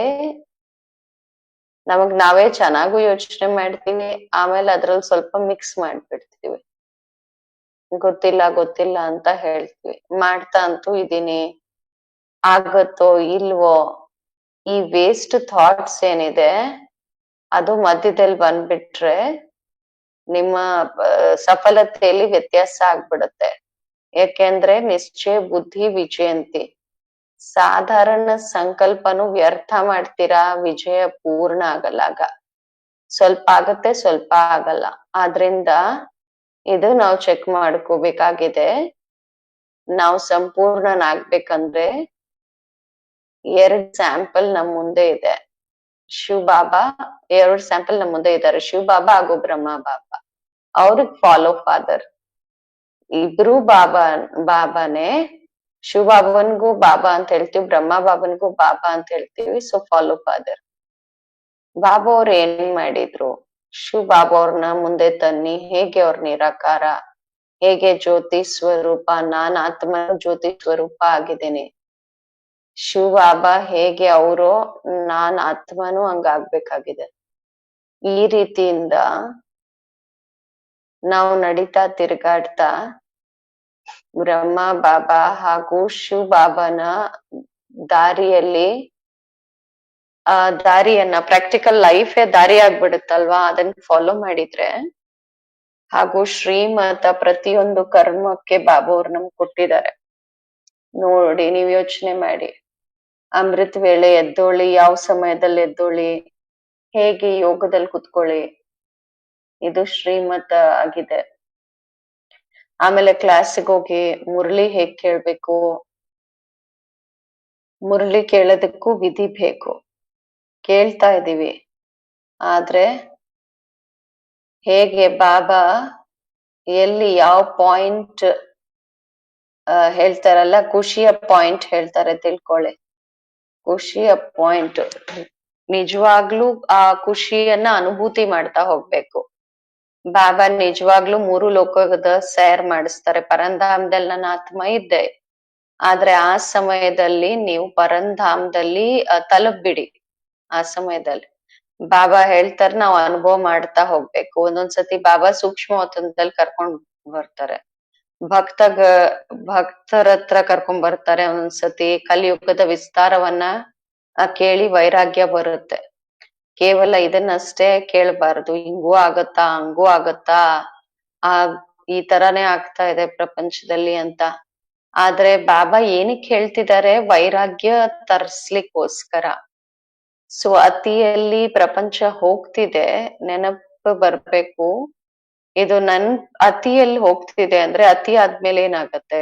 ನಮಗ್ ನಾವೇ ಚೆನ್ನಾಗೂ ಯೋಚನೆ ಮಾಡ್ತೀವಿ, ಆಮೇಲೆ ಅದ್ರಲ್ಲಿ ಸ್ವಲ್ಪ ಮಿಕ್ಸ್ ಮಾಡ್ಬಿಡ್ತೀವಿ. ಗೊತ್ತಿಲ್ಲ ಅಂತ ಹೇಳ್ತೀವಿ, ಮಾಡ್ತಾ ಅಂತೂ ಇದೀನಿ, ಆಗತ್ತೋ ಇಲ್ವೋ, ಈ ವೇಸ್ಟ್ ಥಾಟ್ಸ್ ಏನಿದೆ ಅದು ಮಧ್ಯದಲ್ಲಿ ಬಂದ್ಬಿಟ್ರೆ ನಿಮ್ಮ ಸಫಲತೆಯಲ್ಲಿ ವ್ಯತ್ಯಾಸ ಆಗ್ಬಿಡುತ್ತೆ. ಯಾಕೆಂದ್ರೆ ನಿಶ್ಚಯ ಬುದ್ಧಿ ವಿಜಯಂತಿ. ಸಾಧಾರಣ ಸಂಕಲ್ಪನು ವ್ಯರ್ಥ ಮಾಡ್ತೀರಾ, ವಿಜಯ ಪೂರ್ಣ ಆಗಲ್ಲ ಆಗ. ಸ್ವಲ್ಪ ಆಗತ್ತೆ, ಸ್ವಲ್ಪ ಆಗಲ್ಲ. ಆದ್ರಿಂದ ಇದು ನಾವು ಚೆಕ್ ಮಾಡ್ಕೋಬೇಕಾಗಿದೆ. ನಾವು ಸಂಪೂರ್ಣನಾಗ್ಬೇಕಂದ್ರೆ 2 ಸ್ಯಾಂಪಲ್ ನಮ್ ಮುಂದೆ ಇದೆ. ಶಿವ್ ಬಾಬಾ 2 ಸ್ಯಾಂಪಲ್ ನಮ್ ಮುಂದೆ ಇದ್ದಾರೆ, ಶಿವ್ ಬಾಬಾ ಹಾಗೂ ಬ್ರಹ್ಮ ಬಾಬಾ. ಅವ್ರಿಗೆ ಫಾಲೋ ಫಾದರ್. ಇಬ್ರು ಬಾಬಾನೇ. ಶಿವ್ ಬಾಬನ್ಗೂ ಬಾಬಾ ಅಂತ ಹೇಳ್ತೀವಿ, ಬ್ರಹ್ಮ ಬಾಬನ್ಗೂ ಬಾಬಾ ಅಂತ ಹೇಳ್ತೀವಿ. So follow father. ಬಾಬಾ ಅವ್ರು ಏನ್ ಮಾಡಿದ್ರು? ಶಿವ್ ಬಾಬಾ ಅವ್ರನ್ನ ಮುಂದೆ ತನ್ನಿ. ಹೇಗೆ ಅವ್ರ ನಿರಾಕಾರ, ಹೇಗೆ ಜ್ಯೋತಿ ಸ್ವರೂಪ, ನಾನ್ ಆತ್ಮ ಜ್ಯೋತಿ ಸ್ವರೂಪ ಆಗಿದ್ದೇನೆ. ಶಿವ್ ಬಾಬಾ ಹೇಗೆ ಅವರು, ನಾನ್ ಆತ್ಮನು ಹಂಗಾಗ್ಬೇಕಾಗಿದೆ. ಈ ರೀತಿಯಿಂದ ನಾವು ನಡೀತಾ ತಿರ್ಗಾಡ್ತಾ ಬ್ರಹ್ಮ ಬಾಬಾ ಹಾಗೂ ಶಿವ್ ಬಾಬಾನ ದಾರಿಯಲ್ಲಿ ದಾರಿಯನ್ನ, ಪ್ರಾಕ್ಟಿಕಲ್ ಲೈಫೇ ದಾರಿ ಆಗ್ಬಿಡುತ್ತಲ್ವಾ, ಅದನ್ನ ಫಾಲೋ ಮಾಡಿದ್ರೆ, ಹಾಗೂ ಶ್ರೀಮತ ಪ್ರತಿಯೊಂದು ಕರ್ಮಕ್ಕೆ ಬಾಬಾ ಅವ್ರು ನಮ್ಗೆ ಕೊಟ್ಟಿದ್ದಾರೆ. ನೋಡಿ, ನೀವ್ ಯೋಚನೆ ಮಾಡಿ. ಅಮೃತ್ ವೇಳೆ ಎದ್ದೋಳಿ, ಯಾವ ಸಮಯದಲ್ಲಿ ಎದ್ದೋಳಿ, ಹೇಗೆ ಯೋಗದಲ್ಲಿ ಕುತ್ಕೊಳ್ಳಿ, ಇದು ಶ್ರೀಮತ ಆಗಿದೆ. ಆಮೇಲೆ ಕ್ಲಾಸಿಗೆ ಹೋಗಿ ಮುರಳಿ ಹೇಗ್ ಕೇಳ್ಬೇಕು, ಮುರಳಿ ಕೇಳೋದಕ್ಕೂ ವಿಧಿ ಬೇಕು. ಕೇಳ್ತಾ ಇದೀವಿ, ಆದ್ರೆ ಹೇಗೆ ಬಾಬಾ ಎಲ್ಲಿ ಯಾವ ಪಾಯಿಂಟ್ ಹೇಳ್ತಾರಲ್ಲ, ಖುಷಿಯ ಪಾಯಿಂಟ್ ಹೇಳ್ತಾರೆ, ತಿಳ್ಕೊಳ್ಳಿ. ಖುಷಿಯ ಪಾಯಿಂಟ್ ನಿಜವಾಗ್ಲೂ ಆ ಖುಷಿಯನ್ನ ಅನುಭೂತಿ ಮಾಡ್ತಾ ಹೋಗ್ಬೇಕು. ಬಾಬಾ ನಿಜವಾಗ್ಲೂ 3 ಲೋಕದ ಸೈರ್ ಮಾಡಿಸ್ತಾರೆ. ಪರಂಧಾಮದಲ್ಲಿ ನನ್ನ ಆತ್ಮ ಇದ್ದೆ, ಆದ್ರೆ ಆ ಸಮಯದಲ್ಲಿ ನೀವು ಪರಂಧಾಮದಲ್ಲಿ ತಲುಪ್ಬಿಡಿ. ಆ ಸಮಯದಲ್ಲಿ ಬಾಬಾ ಹೇಳ್ತಾರೆ, ನಾವು ಅನುಭವ ಮಾಡ್ತಾ ಹೋಗ್ಬೇಕು. ಒಂದೊಂದ್ಸತಿ ಬಾಬಾ ಸೂಕ್ಷ್ಮ ವತನದಲ್ಲಿ ಕರ್ಕೊಂಡ್ ಬರ್ತಾರೆ, ಭಕ್ತರ ಹತ್ರ ಕರ್ಕೊಂಡ್ ಬರ್ತಾರೆ. ಒಂದೊಂದ್ಸತಿ ಕಲಿಯುಗದ ವಿಸ್ತಾರವನ್ನ ಕೇಳಿ ವೈರಾಗ್ಯ ಬರುತ್ತೆ. ಕೇವಲ ಇದನ್ನಷ್ಟೇ ಕೇಳಬಾರದು, ಹಿಂಗೂ ಆಗತ್ತಾ, ಹಂಗೂ ಆಗತ್ತಾ, ಆ ಈ ತರಾನೇ ಆಗ್ತಾ ಇದೆ ಪ್ರಪಂಚದಲ್ಲಿ ಅಂತ. ಆದ್ರೆ ಬಾಬಾ ಏನಕ್ಕೆ ಹೇಳ್ತಿದ್ದಾರೆ? ವೈರಾಗ್ಯ ತರ್ಸ್ಲಿಕ್ಕೋಸ್ಕರ. ಸೊ ಅತಿಯಲ್ಲಿ ಪ್ರಪಂಚ ಹೋಗ್ತಿದೆ, ನೆನಪು ಬರ್ಬೇಕು. ಇದು ನನ್ ಅತಿಯಲ್ಲಿ ಹೋಗ್ತಿದೆ ಅಂದ್ರೆ, ಅತಿ ಆದ್ಮೇಲೆ ಏನಾಗತ್ತೆ?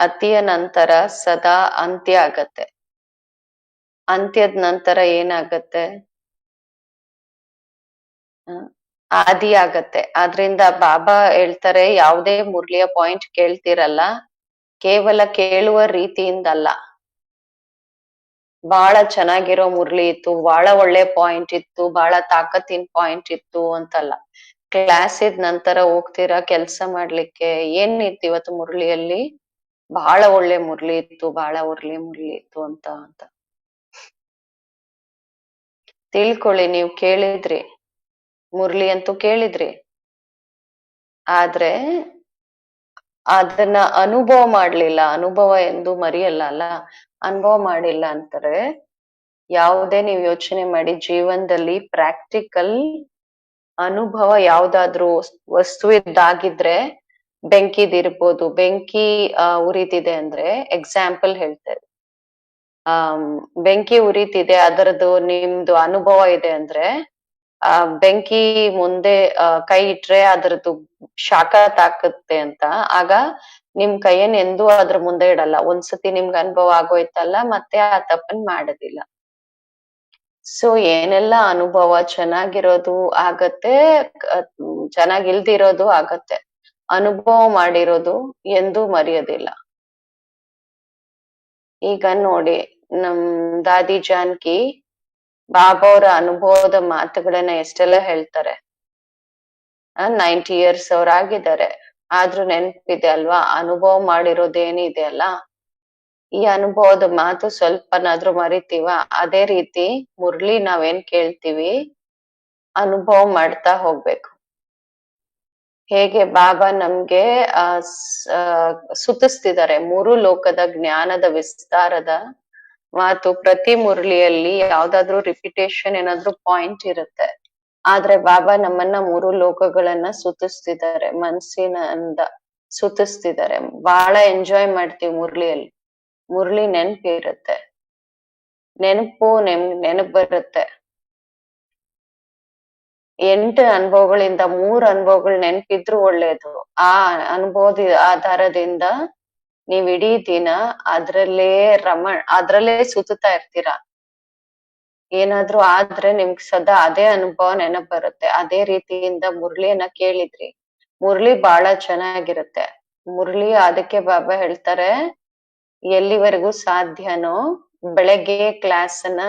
ಅತಿಯ ನಂತರ ಸದಾ ಅಂತ್ಯ ಆಗತ್ತೆ. ಅಂತ್ಯದ ನಂತರ ಏನಾಗತ್ತೆ? ಆದಿ ಆಗತ್ತೆ. ಆದ್ರಿಂದ ಬಾಬಾ ಹೇಳ್ತಾರೆ, ಯಾವುದೇ ಮುರ್ಳಿಯ ಪಾಯಿಂಟ್ ಕೇಳ್ತಿರಲ್ಲ, ಕೇವಲ ಕೇಳುವ ರೀತಿಯಿಂದಲ್ಲ. ಬಹಳ ಚೆನ್ನಾಗಿರೋ ಮುರ್ಳಿ ಇತ್ತು, ಬಹಳ ಒಳ್ಳೆ ಪಾಯಿಂಟ್ ಇತ್ತು, ಬಹಳ ತಾಕತ್ತಿನ ಪಾಯಿಂಟ್ ಇತ್ತು ಅಂತಲ್ಲ. ಕ್ಲಾಸ್ ಇದ್ ನಂತರ ಹೋಗ್ತೀರಾ ಕೆಲ್ಸ ಮಾಡ್ಲಿಕ್ಕೆ, ಏನ್ ಇತ್ತು ಇವತ್ತು ಮುರ್ಳಿಯಲ್ಲಿ? ಬಹಳ ಒಳ್ಳೆ ಮುರ್ಳಿ ಇತ್ತು, ಬಹಳ ಒಳ್ಳೆ ಮುರ್ಳಿ ಇತ್ತು ಅಂತ ತಿಳ್ಕೊಳ್ಳಿ. ನೀವು ಕೇಳಿದ್ರಿ, ಮುರ್ಳಿ ಅಂತೂ ಕೇಳಿದ್ರಿ, ಆದ್ರೆ ಅದನ್ನ ಅನುಭವ ಮಾಡ್ಲಿಲ್ಲ. ಅನುಭವ ಎಂದು ಮರೆಯಲ್ಲ ಅಲ್ಲ, ಅನುಭವ ಮಾಡಿಲ್ಲ ಅಂತಾರೆ. ಯಾವುದೇ ನೀವು ಯೋಚನೆ ಮಾಡಿ, ಜೀವನದಲ್ಲಿ ಪ್ರಾಕ್ಟಿಕಲ್ ಅನುಭವ ಯಾವ್ದಾದ್ರು ವಸ್ತು ಇದ್ದಾಗಿದ್ರೆ, ಬೆಂಕಿದಿರ್ಬೋದು. ಬೆಂಕಿ ಉರಿತಿದೆ ಅಂದ್ರೆ, ಎಕ್ಸಾಂಪಲ್ ಹೇಳ್ತೇವೆ, ಬೆಂಕಿ ಉರಿತಿದೆ, ಅದರದ್ದು ನಿಮ್ದು ಅನುಭವ ಇದೆ ಅಂದ್ರೆ, ಬೆಂಕಿ ಮುಂದೆ ಕೈ ಇಟ್ರೆ ಅದ್ರದ್ದು ಶಾಖ ತಾಕತ್ತೆ ಅಂತ, ಆಗ ನಿಮ್ ಕೈಯನ್ನ ಎಂದೂ ಅದ್ರ ಮುಂದೆ ಇಡಲ್ಲ. ಒಂದ್ಸತಿ ನಿಮ್ಗೆ ಅನುಭವ ಆಗೋಯ್ತಲ್ಲ, ಮತ್ತೆ ಆ ತಪ್ಪನ್ ಮಾಡೋದಿಲ್ಲ. ಸೊ ಏನೆಲ್ಲ ಅನುಭವ ಚೆನ್ನಾಗಿರೋದು ಆಗತ್ತೆ, ಚೆನ್ನಾಗಿಲ್ದಿರೋದು ಆಗತ್ತೆ. ಅನುಭವ ಮಾಡಿರೋದು ಎಂದೂ ಮರೆಯೋದಿಲ್ಲ. ಈಗ ನೋಡಿ, ನಮ್ ದಾದಿ ಜಾನ್ಕಿ ಬಾಬಾ ಅವರ ಅನುಭವದ ಮಾತುಗಳನ್ನ ಎಷ್ಟೆಲ್ಲ ಹೇಳ್ತಾರೆ. 90 years ಅವ್ರಾಗಿದ್ದಾರೆ, ಆದ್ರೂ ನೆನ್ಪಿದೆ ಅಲ್ವಾ, ಅನುಭವ ಮಾಡಿರೋದೇನಿದೆ ಅಲ್ಲ, ಈ ಅನುಭವದ ಮಾತು ಸ್ವಲ್ಪನಾದ್ರೂ ಮರಿತೀವ? ಅದೇ ರೀತಿ ಮುರ್ಳಿ ನಾವೇನ್ ಕೇಳ್ತೀವಿ, ಅನುಭವ ಮಾಡ್ತಾ ಹೋಗ್ಬೇಕು. ಹೇಗೆ ಬಾಬಾ ನಮ್ಗೆ ಸುತ್ತಿಸ್ತಿದ್ದಾರೆ 3 ಲೋಕದ ಜ್ಞಾನದ ವಿಸ್ತಾರದ ಮಾತು. ಪ್ರತಿ ಮುರ್ಳಿಯಲ್ಲಿ ಯಾವ್ದಾದ್ರು ರಿಪಿಟೇಷನ್, ಏನಾದ್ರು ಪಾಯಿಂಟ್ ಇರುತ್ತೆ. ಆದ್ರೆ ಬಾಬಾ ನಮ್ಮನ್ನ ಮೂರು ಲೋಕಗಳನ್ನ ಸುತ್ತಿಸ್ತಿದ್ದಾರೆ, ಮನ್ಸಿನಿಂದ ಸುತ್ತಿಸ್ತಿದ್ದಾರೆ. ಬಹಳ ಎಂಜಾಯ್ ಮಾಡ್ತೀವಿ ಮುರ್ಳಿಯಲ್ಲಿ. ಮುರ್ಳಿ ನೆನಪಿರುತ್ತೆ, ನೆನಪು ಬರುತ್ತೆ. 8 ಅನುಭವಗಳಿಂದ 3 ಅನುಭವಗಳು ನೆನಪಿದ್ರು ಒಳ್ಳೇದು. ಆ ಅನುಭವದ ಆಧಾರದಿಂದ ನೀವ್ ಇಡೀ ದಿನ ಅದ್ರಲ್ಲೇ ಸುತ್ತಾ ಇರ್ತೀರಾ. ಏನಾದ್ರೂ ಆದ್ರೆ ನಿಮ್ಗ್ ಸದಾ ಅದೇ ಅನುಭವ ನೆನಪ್ ಬರುತ್ತೆ. ಅದೇ ರೀತಿಯಿಂದ ಮುರ್ಳಿಯನ್ನ ಕೇಳಿದ್ರಿ, ಮುರ್ಳಿ ಬಹಳ ಚೆನ್ನಾಗಿರುತ್ತೆ. ಮುರ್ಳಿ ಅದಕ್ಕೆ ಬಾಬಾ ಹೇಳ್ತಾರೆ, ಎಲ್ಲಿವರೆಗೂ ಸಾಧ್ಯನೋ ಬೆಳಗ್ಗೆ ಕ್ಲಾಸನ್ನ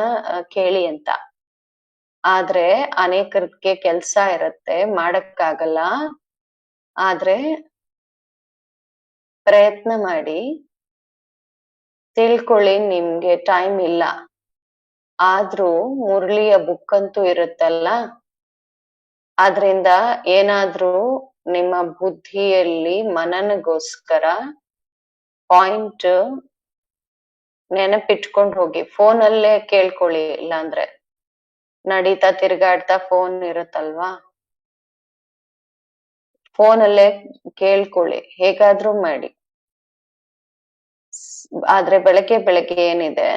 ಕೇಳಿ ಅಂತ. ಆದ್ರೆ ಅನೇಕರಿಗೆ ಕೆಲ್ಸ ಇರತ್ತೆ, ಮಾಡಕ್ಕಾಗಲ್ಲ. ಆದ್ರೆ ಪ್ರಯತ್ನ ಮಾಡಿ ತಿಳ್ಕೊಳ್ಳಿ, ನಿಮ್ಗೆ ಟೈಮ್ ಇಲ್ಲ. ಆದ್ರೂ ಮುರಳಿಯ ಬುಕ್ ಅಂತೂ ಇರುತ್ತಲ್ಲ, ಆದ್ರಿಂದ ಏನಾದ್ರೂ ನಿಮ್ಮ ಬುದ್ಧಿಯಲ್ಲಿ ಮನನಗೋಸ್ಕರ ಪಾಯಿಂಟ್ ನೆನಪಿಟ್ಕೊಂಡ್ ಹೋಗಿ. ಫೋನಲ್ಲೇ ಕೇಳ್ಕೊಳ್ಳಿ, ಇಲ್ಲಾಂದ್ರೆ ನಡೀತಾ ತಿರ್ಗಾಡ್ತಾ ಫೋನ್ ಇರುತ್ತಲ್ವಾ, ಫೋನಲ್ಲೇ ಕೇಳ್ಕೊಳ್ಳಿ, ಹೇಗಾದ್ರೂ ಮಾಡಿ. ಆದ್ರೆ ಬೆಳಗ್ಗೆ ಏನಿದೆ,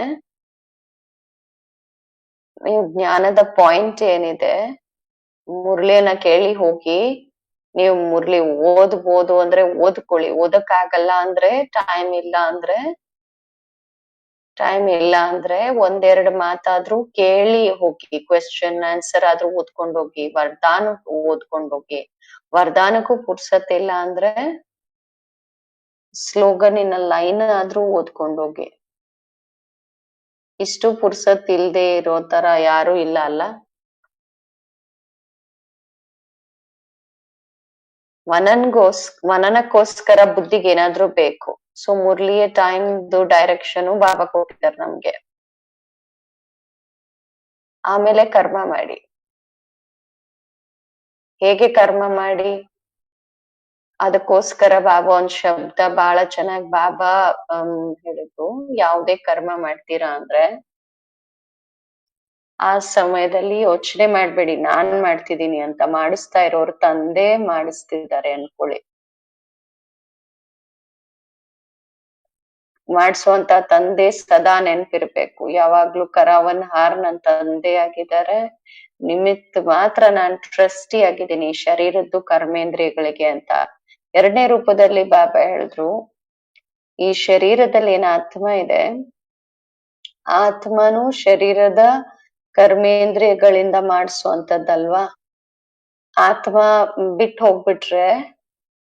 ನೀವು ಜ್ಞಾನದ ಪಾಯಿಂಟ್ ಏನಿದೆ, ಮುರ್ಳಿಯನ್ನ ಕೇಳಿ ಹೋಗಿ. ನೀವು ಮುರ್ಳಿ ಓದ್ಬೋದು ಅಂದ್ರೆ ಓದ್ಕೊಳ್ಳಿ, ಓದಕ್ಕಾಗಲ್ಲ ಅಂದ್ರೆ ಟೈಮ್ ಇಲ್ಲ ಅಂದ್ರೆ ಒಂದೆರಡು ಮಾತಾದ್ರೂ ಕೇಳಿ ಹೋಗಿ. ಕ್ವೆಶ್ಚನ್ ಆನ್ಸರ್ ಆದ್ರೂ ಓದ್ಕೊಂಡ್ ಹೋಗಿ, ವರದಾನ ಓದ್ಕೊಂಡ್ ಹೋಗಿ. ವರದಾನಕ್ಕೂ ಪುರ್ಸತ್ತಿಲ್ಲ ಅಂದ್ರೆ ಸ್ಲೋಗನಿನ ಲೈನ್ ಆದ್ರೂ ಓದ್ಕೊಂಡ್ ಹೋಗಿ. ಇಷ್ಟು ಪುರ್ಸತ್ ಇಲ್ದೆ ಇರೋ ತರ ಯಾರು ಇಲ್ಲ ಅಲ್ಲ. ಮನನಕ್ಕೋಸ್ಕರ ಬುದ್ಧಿಗೆ ಏನಾದ್ರೂ ಬೇಕು. ಸೊ ಮುರ್ಳಿಯ ಟೈಮ್ದು ಡೈರೆಕ್ಷನ್ ಬಾಬಾ ಕೊಟ್ಟಿದ್ದಾರೆ ನಮ್ಗೆ. ಆಮೇಲೆ ಕರ್ಮ ಮಾಡಿ. ಹೇಗೆ ಕರ್ಮ ಮಾಡಿ? ಅದಕ್ಕೋಸ್ಕರ ಬಾಬಾ ಒಂದ್ ಶಬ್ದ ಬಹಳ ಚೆನ್ನಾಗ್ ಬಾಬಾ ಹೇಳಿದ್ರು, ಯಾವ್ದೇ ಕರ್ಮ ಮಾಡ್ತೀರಾ ಅಂದ್ರೆ ಆ ಸಮಯದಲ್ಲಿ ಯೋಚನೆ ಮಾಡ್ಬೇಡಿ ನಾನ್ ಮಾಡ್ತಿದೀನಿ ಅಂತ. ಮಾಡಿಸ್ತಾ ಇರೋರು ತಂದೆ ಮಾಡಿಸ್ತಿದ್ದಾರೆ ಅನ್ಕೊಳ್ಳಿ. ಮಾಡ್ಸುವಂತ ತಂದೆ ಸದಾ ನೆನ್ಪಿರ್ಬೇಕು. ಯಾವಾಗ್ಲೂ ಕರಾವನ್ ಹಾರ್ ನನ್ ತಂದೆ ಆಗಿದ್ದಾರೆ, ನಿಮಿತ್ ಮಾತ್ರ ನಾನ್ ಟ್ರಸ್ಟಿ ಆಗಿದ್ದೀನಿ ಶರೀರದ್ದು ಕರ್ಮೇಂದ್ರಿಯಗಳಿಗೆ ಅಂತ. 2ನೇ ರೂಪದಲ್ಲಿ ಬಾಬಾ ಹೇಳಿದ್ರು, ಈ ಶರೀರದಲ್ಲಿ ಏನ್ ಆತ್ಮ ಇದೆ, ಆತ್ಮನು ಶರೀರದ ಕರ್ಮೇಂದ್ರಿಯಗಳಿಂದ ಮಾಡಿಸುವಂತದ್ದಲ್ವಾ. ಆತ್ಮ ಬಿಟ್ಟು ಹೋಗ್ಬಿಟ್ರೆ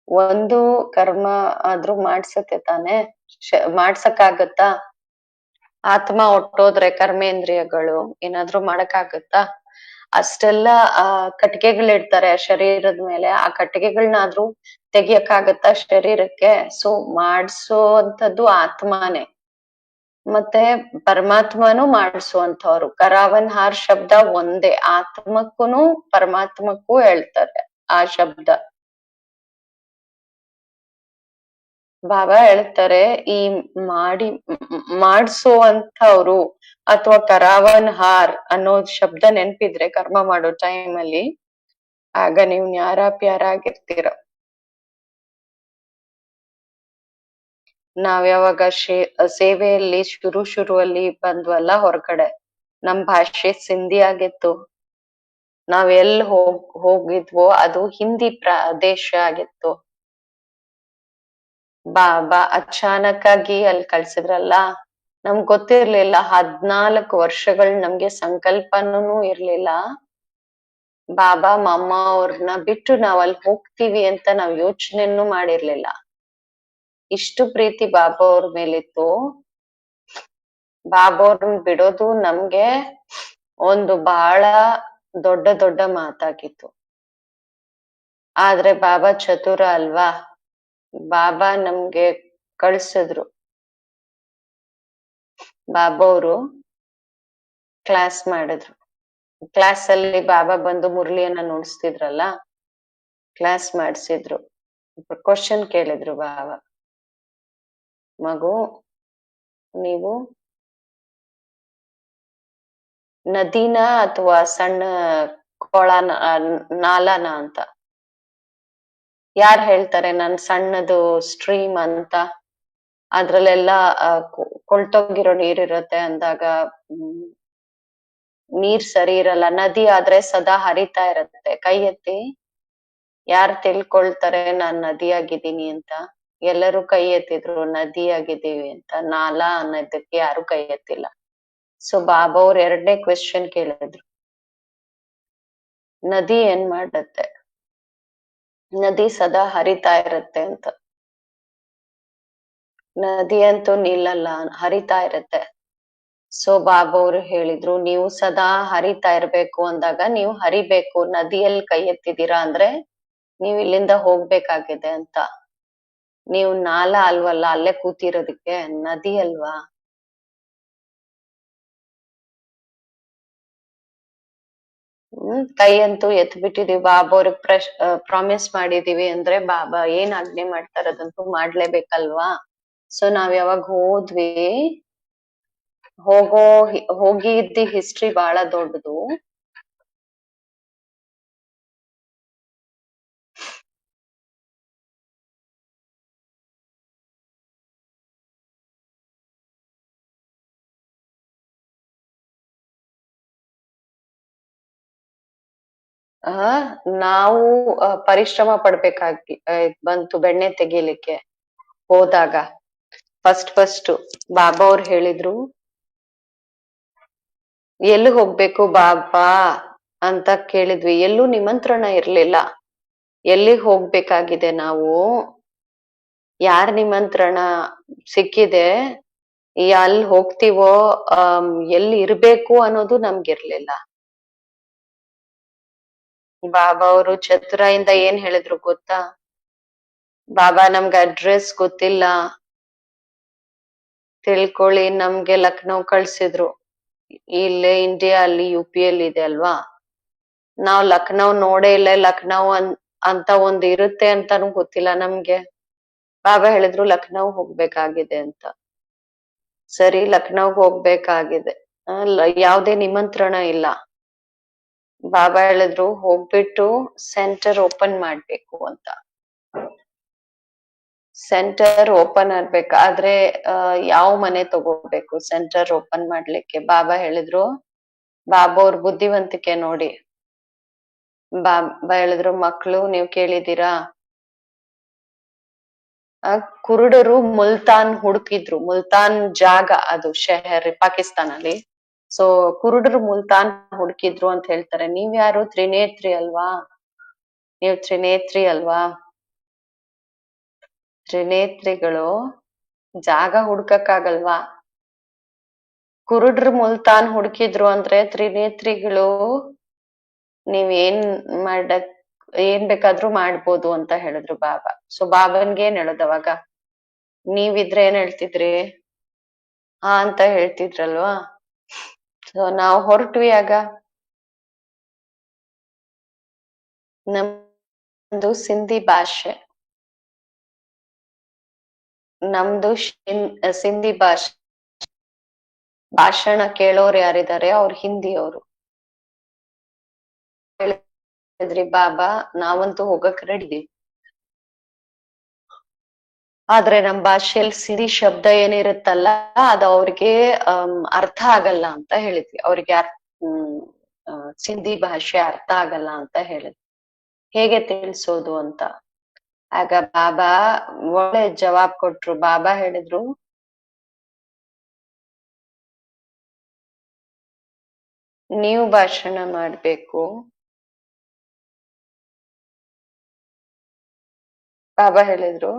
ಒಂದು ಕರ್ಮ ಆದ್ರೂ ಮಾಡ್ಸತ್ತೆ ತಾನೆ, ಮಾಡ್ಸಕ್ಕಾಗತ್ತಾ? ಆತ್ಮ ಹೊಟ್ಟೋದ್ರೆ ಕರ್ಮೇಂದ್ರಿಯಗಳು ಏನಾದ್ರೂ ಮಾಡಕ್ಕಾಗತ್ತಾ? ಅಷ್ಟೆಲ್ಲ ಕಟ್ಟಿಗೆಗಳಿಡ್ತಾರೆ ಶರೀರದ ಮೇಲೆ, ಆ ಕಟ್ಟಿಗೆಗಳನ್ನಾದ್ರೂ ತೆಗಿಯಕ್ಕಾಗತ್ತಾ ಶರೀರಕ್ಕೆ? ಸೊ ಮಾಡ್ಸೋಂಥದ್ದು ಆತ್ಮನೇ. ಮತ್ತೆ ಪರಮಾತ್ಮನು ಮಾಡಿಸುವಂತವ್ರು. ಕರಾವನ್ ಹಾರ್ ಶಬ್ದ ಒಂದೇ, ಆತ್ಮಕ್ಕೂನು ಪರಮಾತ್ಮಕ್ಕೂ ಹೇಳ್ತಾರೆ ಆ ಶಬ್ದ. ಬಾಬಾ ಹೇಳ್ತಾರೆ, ಈ ಮಾಡಿಸುವಂತವ್ರು ಅಥವಾ ಕರಾವನ್ ಹಾರ್ ಅನ್ನೋ ಶಬ್ದ ನೆನ್ಪಿದ್ರೆ ಕರ್ಮ ಮಾಡೋ ಟೈಮ್ ಅಲ್ಲಿ, ಆಗ ನೀವು ನ್ಯಾರ ಪ್ಯಾರ ಆಗಿರ್ತೀರ. ನಾವ್ ಯಾವಾಗ ಸೇವೆಯಲ್ಲಿ ಶುರುವಲ್ಲಿ ಬಂದ್ವಲ್ಲ ಹೊರಗಡೆ, ನಮ್ ಭಾಷೆ ಸಿಂಧಿ ಆಗಿತ್ತು. ನಾವ್ ಎಲ್ ಹೋಗಿದ್ವೋ ಅದು ಹಿಂದಿ ಪ್ರದೇಶ ಆಗಿತ್ತು. ಬಾಬಾ ಅಚಾನಕ್ ಆಗಿ ಅಲ್ಲಿ ಕಳ್ಸಿದ್ರಲ್ಲ, ನಮ್ಗ್ ಗೊತ್ತಿರ್ಲಿಲ್ಲ. 14 ವರ್ಷಗಳು ನಮ್ಗೆ ಸಂಕಲ್ಪನೂ ಇರ್ಲಿಲ್ಲ. ಬಾಬಾ ಮಮ್ಮ ಅವ್ರನ್ನ ಬಿಟ್ಟು ನಾವ್ ಅಲ್ಲಿ ಹೋಗ್ತೀವಿ ಅಂತ ನಾವ್ ಯೋಚನೆನೂ ಮಾಡಿರ್ಲಿಲ್ಲ. ಇಷ್ಟು ಪ್ರೀತಿ ಬಾಬಾ ಅವ್ರ ಮೇಲಿತ್ತು. ಬಾಬಾ ಅವ್ರನ್ನ ಬಿಡೋದು ನಮ್ಗೆ ಒಂದು ಬಹಳ ದೊಡ್ಡ ಮಾತಾಗಿತ್ತು. ಆದ್ರೆ ಬಾಬಾ ಚತುರ ಅಲ್ವಾ, ಬಾಬಾ ನಮ್ಗೆ ಕಳ್ಸಿದ್ರು. ಬಾಬಾ ಅವರು ಕ್ಲಾಸ್ ಮಾಡಿದ್ರು. ಕ್ಲಾಸ್ ಅಲ್ಲಿ ಬಾಬಾ ಬಂದು ಮುರಳಿಯನ್ನ ನುಡಿಸ್ತಿದ್ರಲ್ಲ, ಕ್ಲಾಸ್ ಮಾಡ್ಸಿದ್ರು. ಕ್ವಶನ್ ಕೇಳಿದ್ರು ಬಾಬಾ, ಮಗು ನೀವು ನದಿನ ಅಥವಾ ಸಣ್ಣ ಕೊಳನ ನಾಲನ ಅಂತ. ಯಾರ್ ಹೇಳ್ತಾರೆ ನನ್ ಸಣ್ಣದು ಸ್ಟ್ರೀಮ್ ಅಂತ? ಅದ್ರಲ್ಲೆಲ್ಲ ಕೊಳ್ತೋಗಿರೋ ನೀರಿರುತ್ತೆ ಅಂದಾಗ ಹ್ಮ್, ನೀರ್ ಸರಿ ಇರಲ್ಲ. ನದಿ ಆದ್ರೆ ಸದಾ ಹರಿತಾ ಇರತ್ತೆ. ಕೈ ಎತ್ತಿ ಯಾರ್ ತಿಳ್ಕೊಳ್ತಾರೆ ನಾನ್ ನದಿಯಾಗಿದ್ದೀನಿ ಅಂತ. ಎಲ್ಲರೂ ಕೈ ಎತ್ತಿದ್ರು ನದಿಯಾಗಿದ್ದೀವಿ ಅಂತ. ನಾಲ ಅನ್ನೋದಕ್ಕೆ ಯಾರು ಕೈ ಎತ್ತಿಲ್ಲ. ಸೊ ಬಾಬಾ ಅವ್ರು ಎರಡನೇ ಕ್ವೆಶ್ಚನ್ ಕೇಳಿದ್ರು, ನದಿ ಏನ್ ಮಾಡತ್ತೆ? ನದಿ ಸದಾ ಹರಿತಾ ಇರತ್ತೆ ಅಂತ. ನದಿ ಅಂತೂ ನಿಲ್ಲಲ್ಲ, ಹರಿತಾ ಇರತ್ತೆ. ಸೊ ಬಾಬಾ ಅವ್ರು ಹೇಳಿದ್ರು, ನೀವು ಸದಾ ಹರಿತಾ ಇರ್ಬೇಕು ಅಂದಾಗ ನೀವು ಹರಿಬೇಕು. ನದಿಯಲ್ಲಿ ಕೈ ಎತ್ತಿದೀರಾ ಅಂದ್ರೆ ನೀವ್ ಇಲ್ಲಿಂದ ಹೋಗ್ಬೇಕಾಗಿದೆ ಅಂತ. ನೀವು ನಾಲ ಅಲ್ವಲ್ಲ ಅಲ್ಲೇ ಕೂತಿರೋದಕ್ಕೆ, ನದಿ ಅಲ್ವಾ? ಕೈ ಅಂತೂ ಎತ್ ಬಿಟ್ಟಿದೀವಿ. ಬಾಬಾ ಅವ್ರಿಗೆ ಪ್ರಾಮಿಸ್ ಮಾಡಿದೀವಿ ಅಂದ್ರೆ ಬಾಬಾ ಏನ್ ಆಜ್ಞೆ ಮಾಡ್ತಾರ ಅದಂತೂ ಮಾಡ್ಲೇಬೇಕಲ್ವಾ? ಸೊ ನಾವ್ ಯಾವಾಗ ಹೋದ್ವಿ, ಹೋಗಿದ್ದಿ ಹಿಸ್ಟ್ರಿ ಬಹಳ ದೊಡ್ಡದು. ಆ ನಾವು ಪರಿಶ್ರಮ ಪಡ್ಬೇಕಾಗಿ ಬಂತು ಬೆಣ್ಣೆ ತೆಗೀಲಿಕ್ಕೆ ಹೋದಾಗ. ಫಸ್ಟ್ ಬಾಬಾ ಅವ್ರು ಹೇಳಿದ್ರು, ಎಲ್ಲಿ ಹೋಗ್ಬೇಕು ಬಾಬಾ ಅಂತ ಕೇಳಿದ್ವಿ. ಎಲ್ಲೂ ನಿಮಂತ್ರಣ ಇರ್ಲಿಲ್ಲ. ಎಲ್ಲಿಗ್ ಹೋಗ್ಬೇಕಾಗಿದೆ ನಾವು, ಯಾರ್ ನಿಮಂತ್ರಣ ಸಿಕ್ಕಿದೆ, ಎಲ್ ಹೋಗ್ತೀವೋ ಎಲ್ಲಿ ಇರ್ಬೇಕು ಅನ್ನೋದು ನಮ್ಗಿರ್ಲಿಲ್ಲ. ಬಾಬಾ ಅವರು ಚತುರಾಯಿಂದ ಏನ್ ಹೇಳಿದ್ರು ಗೊತ್ತಾ? ಬಾಬಾ ನಮ್ಗೆ ಅಡ್ರೆಸ್ ಗೊತ್ತಿಲ್ಲ, ತಿಳ್ಕೊಳ್ಳಿ. ನಮ್ಗೆ ಲಕ್ನೋ ಕಳ್ಸಿದ್ರು. ಇಲ್ಲೇ ಇಂಡಿಯಾ ಅಲ್ಲಿ UP ಅಲ್ಲಿ ಇದೆ ಅಲ್ವಾ? ನಾವ್ ಲಕ್ನೋ ನೋಡೇ ಇಲ್ಲ. ಲಕ್ನೋ ಅಂತ ಒಂದ್ ಇರುತ್ತೆ ಅಂತಾನು ಗೊತ್ತಿಲ್ಲ ನಮ್ಗೆ. ಬಾಬಾ ಹೇಳಿದ್ರು ಲಕ್ನೋ ಹೋಗ್ಬೇಕಾಗಿದೆ ಅಂತ. ಸರಿ, ಲಕ್ನೋಗ್ ಹೋಗ್ಬೇಕಾಗಿದೆ. ಯಾವ್ದೇ ನಿಮಂತ್ರಣ ಇಲ್ಲ. ಬಾಬಾ ಹೇಳಿದ್ರು ಹೋಗ್ಬಿಟ್ಟು ಸೆಂಟರ್ ಓಪನ್ ಮಾಡ್ಬೇಕು ಅಂತ. ಸೆಂಟರ್ ಓಪನ್ ಆಗ್ಬೇಕಾದ್ರೆ ಯಾವ ಮನೆ ತಗೋಬೇಕು ಸೆಂಟರ್ ಓಪನ್ ಮಾಡ್ಲಿಕ್ಕೆ? ಬಾಬಾ ಹೇಳಿದ್ರು, ಬಾಬಾ ಅವ್ರ ಬುದ್ಧಿವಂತಿಕೆ ನೋಡಿ. ಬಾಬಾ ಹೇಳಿದ್ರು, ಮಕ್ಳು ನೀವ್ ಕೇಳಿದೀರಾ, ಕುರುಡರು ಮುಲ್ತಾನ್ ಹುಡುಕಿದ್ರು. ಮುಲ್ತಾನ್ ಜಾಗ ಅದು ಶಹರ್ ಪಾಕಿಸ್ತಾನಲ್ಲಿ. ಸೊ ಕುರುಡರು ಮುಲ್ತಾನ್ ಹುಡುಕಿದ್ರು ಅಂತ ಹೇಳ್ತಾರೆ. ನೀವ್ ಯಾರು? ತ್ರಿನೇತ್ರಿ ಅಲ್ವಾ? ನೀವ್ ತ್ರಿನೇತ್ರಿ ಅಲ್ವಾ? ತ್ರಿನೇತ್ರಿಗಳು ಜಾಗ ಹುಡ್ಕಕ್ಕಾಗಲ್ವಾ? ಕುರುಡ್ರು ಮುಲ್ತಾನ್ ಹುಡುಕಿದ್ರು ಅಂದ್ರೆ ತ್ರಿನೇತ್ರಿಗಳು ನೀವ್ ಮಾಡಕ್ ಏನ್ ಬೇಕಾದ್ರೂ ಮಾಡ್ಬೋದು ಅಂತ ಹೇಳಿದ್ರು ಬಾಬಾ. ಸೊ ಬಾಬನ್ಗೆ ಏನ್ ಹೇಳೋದು ಅವಾಗ? ನೀವಿದ್ರೆ ಏನ್ ಹೇಳ್ತಿದ್ರಿ? ಹಾ ಅಂತ ಹೇಳ್ತಿದ್ರಲ್ವಾ? ಸೊ ನಾವ್ ಹೊರಟ್ವಿ ಆಗ. ನಮ್ದು ಸಿಂಧಿ ಭಾಷೆ, ನಮ್ದು ಸಿಂಧಿ ಭಾಷಣ ಕೇಳೋರು ಯಾರಿದ್ದಾರೆ ಅವ್ರು ಹಿಂದಿಯವರು. ಹೇಳಿದ್ರಿ ಬಾಬಾ ನಾವಂತೂ ಹೋಗಕ್ ರೆಡಿ, ಆದ್ರೆ ನಮ್ ಭಾಷೆಯಲ್ಲಿ ಸಿರಿ ಶಬ್ದ ಏನಿರುತ್ತಲ್ಲ ಅದು ಅವ್ರಿಗೆ ಅರ್ಥ ಆಗಲ್ಲ ಅಂತ ಹೇಳಿದ್ವಿ. ಅವ್ರಿಗೆ ಸಿಂಧಿ ಭಾಷೆ ಅರ್ಥ ಆಗಲ್ಲ ಅಂತ ಹೇಳಿದ್ವಿ. ಹೇಗೆ ತಿಳಿಸೋದು ಅಂತ. ಆಗ ಬಾಬಾ ಒಳ್ಳೆ ಜವಾಬ್ ಕೊಟ್ರು. ಬಾಬಾ ಹೇಳಿದ್ರು, ನೀವು ಭಾಷಣ ಮಾಡ್ಬೇಕು. ಬಾಬಾ ಹೇಳಿದ್ರು,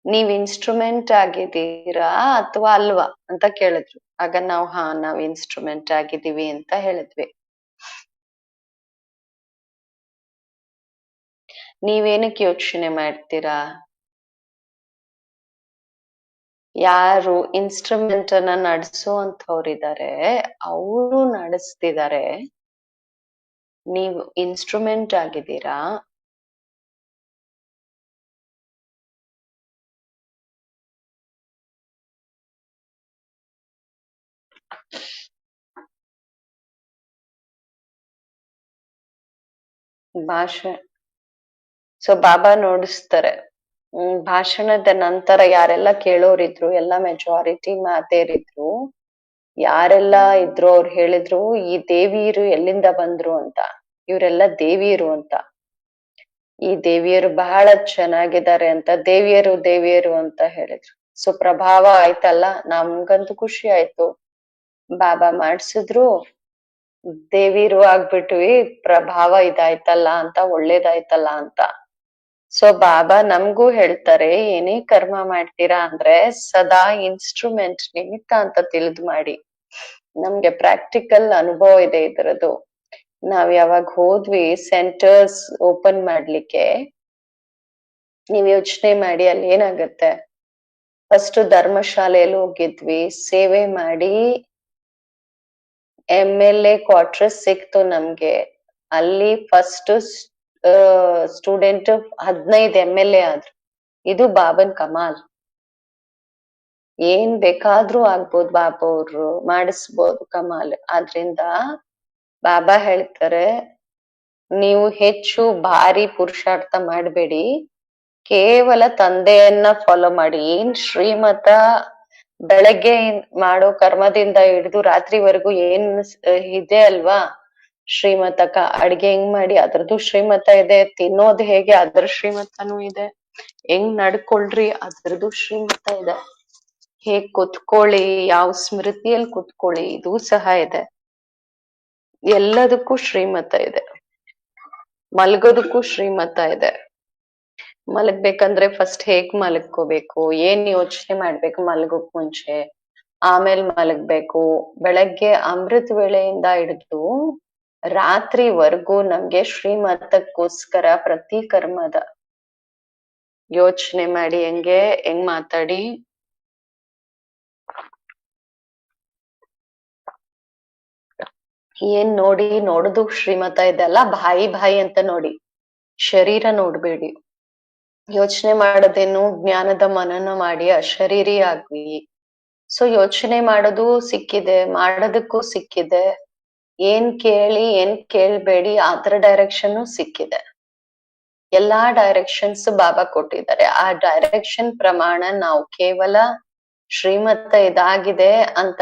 ನೀವ್ ಇನ್ಸ್ಟ್ರೂಮೆಂಟ್ ಆಗಿದ್ದೀರಾ ಅಥವಾ ಅಲ್ವಾ ಅಂತ ಕೇಳಿದ್ರು. ಆಗ ನಾವ್ ಇನ್ಸ್ಟ್ರೂಮೆಂಟ್ ಆಗಿದ್ದೀವಿ ಅಂತ ಹೇಳಿದ್ವಿ. ನೀವೇನಕ್ಕೆ ಯೋಚನೆ ಮಾಡ್ತೀರಾ? ಯಾರು ಇನ್ಸ್ಟ್ರೂಮೆಂಟ್ ಅನ್ನ ನಡೆಸುವಂತವ್ರಿದ್ದಾರೆ ಅವರು ನಡೆಸ್ತಿದ್ದಾರೆ. ನೀವು ಇನ್ಸ್ಟ್ರೂಮೆಂಟ್ ಆಗಿದ್ದೀರಾ. ಭಾಷೆ ಸೊ ಬಾಬಾ ನೋಡಿಸ್ತಾರೆ. ಭಾಷಣದ ನಂತರ ಯಾರೆಲ್ಲ ಕೇಳೋರಿದ್ರು ಎಲ್ಲ ಮೆಜಾರಿಟಿ ಮಾತೇರಿದ್ರು, ಯಾರೆಲ್ಲ ಇದ್ರು ಅವ್ರು ಹೇಳಿದ್ರು ಈ ದೇವಿಯರು ಎಲ್ಲಿಂದ ಬಂದ್ರು ಅಂತ. ಇವರೆಲ್ಲ ದೇವಿಯರು ಅಂತ. ಈ ದೇವಿಯರು ಬಹಳ ಚೆನ್ನಾಗಿದ್ದಾರೆ ಅಂತ, ದೇವಿಯರು ದೇವಿಯರು ಅಂತ ಹೇಳಿದ್ರು. ಸೊ ಪ್ರಭಾವ ಆಯ್ತಲ್ಲ, ನಮ್ಗಂತೂ ಖುಷಿ ಆಯ್ತು. ಬಾಬಾ ಮಾಡ್ಸಿದ್ರು, ದೇವಿರು ಆಗ್ಬಿಟ್ವಿ, ಪ್ರಭಾವ ಇದಾಯ್ತಲ್ಲ ಅಂತ, ಒಳ್ಳೇದಾಯ್ತಲ್ಲ ಅಂತ. ಸೊ ಬಾಬಾ ನಮ್ಗೂ ಹೇಳ್ತಾರೆ, ಏನೇ ಕರ್ಮ ಮಾಡ್ತೀರಾ ಅಂದ್ರೆ ಸದಾ ಇನ್ಸ್ಟ್ರೂಮೆಂಟ್, ನಿಮಿತ್ತ ಅಂತ ತಿಳಿದು ಮಾಡಿ. ನಮ್ಗೆ ಪ್ರಾಕ್ಟಿಕಲ್ ಅನುಭವ ಇದೆ ಇದರದ್ದು. ನಾವ್ ಯಾವಾಗ ಹೋದ್ವಿ ಸೆಂಟರ್ಸ್ ಓಪನ್ ಮಾಡ್ಲಿಕ್ಕೆ, ನೀವ್ ಯೋಚನೆ ಮಾಡಿ ಅಲ್ಲಿ ಏನಾಗತ್ತೆ. ಫಸ್ಟ್ ಧರ್ಮಶಾಲೆಯಲ್ಲಿ ಹೋಗಿದ್ವಿ, ಸೇವೆ ಮಾಡಿ MLA ಕ್ವಾರ್ಟರ್ಸ್ ಸಿಕ್ತು ನಮ್ಗೆ. ಅಲ್ಲಿ ಫಸ್ಟ್ ಸ್ಟೂಡೆಂಟ್ 15 MLA ಆದ್ರು. ಇದು ಬಾಬನ್ ಕಮಾಲ್. ಏನ್ ಬೇಕಾದ್ರೂ ಆಗ್ಬೋದು, ಬಾಬಾ ಅವ್ರು ಮಾಡಿಸ್ಬೋದು ಕಮಾಲ್. ಆದ್ರಿಂದ ಬಾಬಾ ಹೇಳ್ತಾರೆ, ನೀವು ಹೆಚ್ಚು ಭಾರಿ ಪುರುಷಾರ್ಥ ಮಾಡ್ಬೇಡಿ, ಕೇವಲ ತಂದೆಯನ್ನ ಫಾಲೋ ಮಾಡಿ. ಏನ್ ಶ್ರೀಮತ ಬೆಳಗ್ಗೆ ಮಾಡೋ ಕರ್ಮದಿಂದ ಹಿಡಿದು ರಾತ್ರಿವರೆಗೂ ಏನ್ ಇದೆ ಅಲ್ವಾ ಶ್ರೀಮತಕ, ಅಡ್ಗೆ ಹೆಂಗ್ ಮಾಡಿ ಅದ್ರದ್ದು ಶ್ರೀಮತ ಇದೆ, ತಿನ್ನೋದ್ ಹೇಗೆ ಅದ್ರ ಶ್ರೀಮತನೂ ಇದೆ, ಹೆಂಗ್ ನಡ್ಕೊಳ್ರಿ ಅದ್ರದ್ದು ಶ್ರೀಮತ ಇದೆ, ಹೇಗ್ ಕುತ್ಕೊಳ್ಳಿ, ಯಾವ ಸ್ಮೃತಿಯಲ್ಲಿ ಕುತ್ಕೊಳ್ಳಿ ಇದು ಸಹ ಇದೆ. ಎಲ್ಲದಕ್ಕೂ ಶ್ರೀಮತ ಇದೆ. ಮಲ್ಗೋದಕ್ಕೂ ಶ್ರೀಮತ ಇದೆ. ಮಲಗ್ಬೇಕಂದ್ರೆ ಫಸ್ಟ್ ಹೇಗ್ ಮಲಗ್ಕೋಬೇಕು, ಏನ್ ಯೋಚನೆ ಮಾಡ್ಬೇಕು ಮಲಗೋಕ್ ಮುಂಚೆ, ಆಮೇಲೆ ಮಲಗ್ಬೇಕು. ಬೆಳಗ್ಗೆ ಅಮೃತ ವೇಳೆಯಿಂದ ಹಿಡಿದು ರಾತ್ರಿವರೆಗೂ ನಮ್ಗೆ ಶ್ರೀಮತಕ್ಕೋಸ್ಕರ ಪ್ರತಿ ಕರ್ಮದ ಯೋಚನೆ ಮಾಡಿ, ಹೆಂಗ್ ಮಾತಾಡಿ. ಏನ್ ನೋಡಿ, ನೋಡುದು ಶ್ರೀಮತ ಇದೆ ಅಲ್ಲ, ಬಾಯಿ ಬಾಯಿ ಅಂತ ನೋಡಿ, ಶರೀರ ನೋಡ್ಬೇಡಿ. ಯೋಚನೆ ಮಾಡೋದೇನು, ಜ್ಞಾನದ ಮನನ ಮಾಡಿ ಅಶರೀರಿ ಆಗ್ವಿ. ಸೊ ಯೋಚನೆ ಮಾಡೋದು ಸಿಕ್ಕಿದೆ, ಮಾಡೋದಕ್ಕೂ ಸಿಕ್ಕಿದೆ. ಏನ್ ಕೇಳಿ ಏನ್ ಕೇಳ್ಬೇಡಿ ಅದ್ರ ಡೈರೆಕ್ಷನ್ ಸಿಕ್ಕಿದೆ. ಎಲ್ಲಾ ಡೈರೆಕ್ಷನ್ಸ್ ಬಾಬಾ ಕೊಟ್ಟಿದ್ದಾರೆ. ಆ ಡೈರೆಕ್ಷನ್ ಪ್ರಮಾಣ ನಾವು ಕೇವಲ ಶ್ರೀಮತ ಇದಾಗಿದೆ ಅಂತ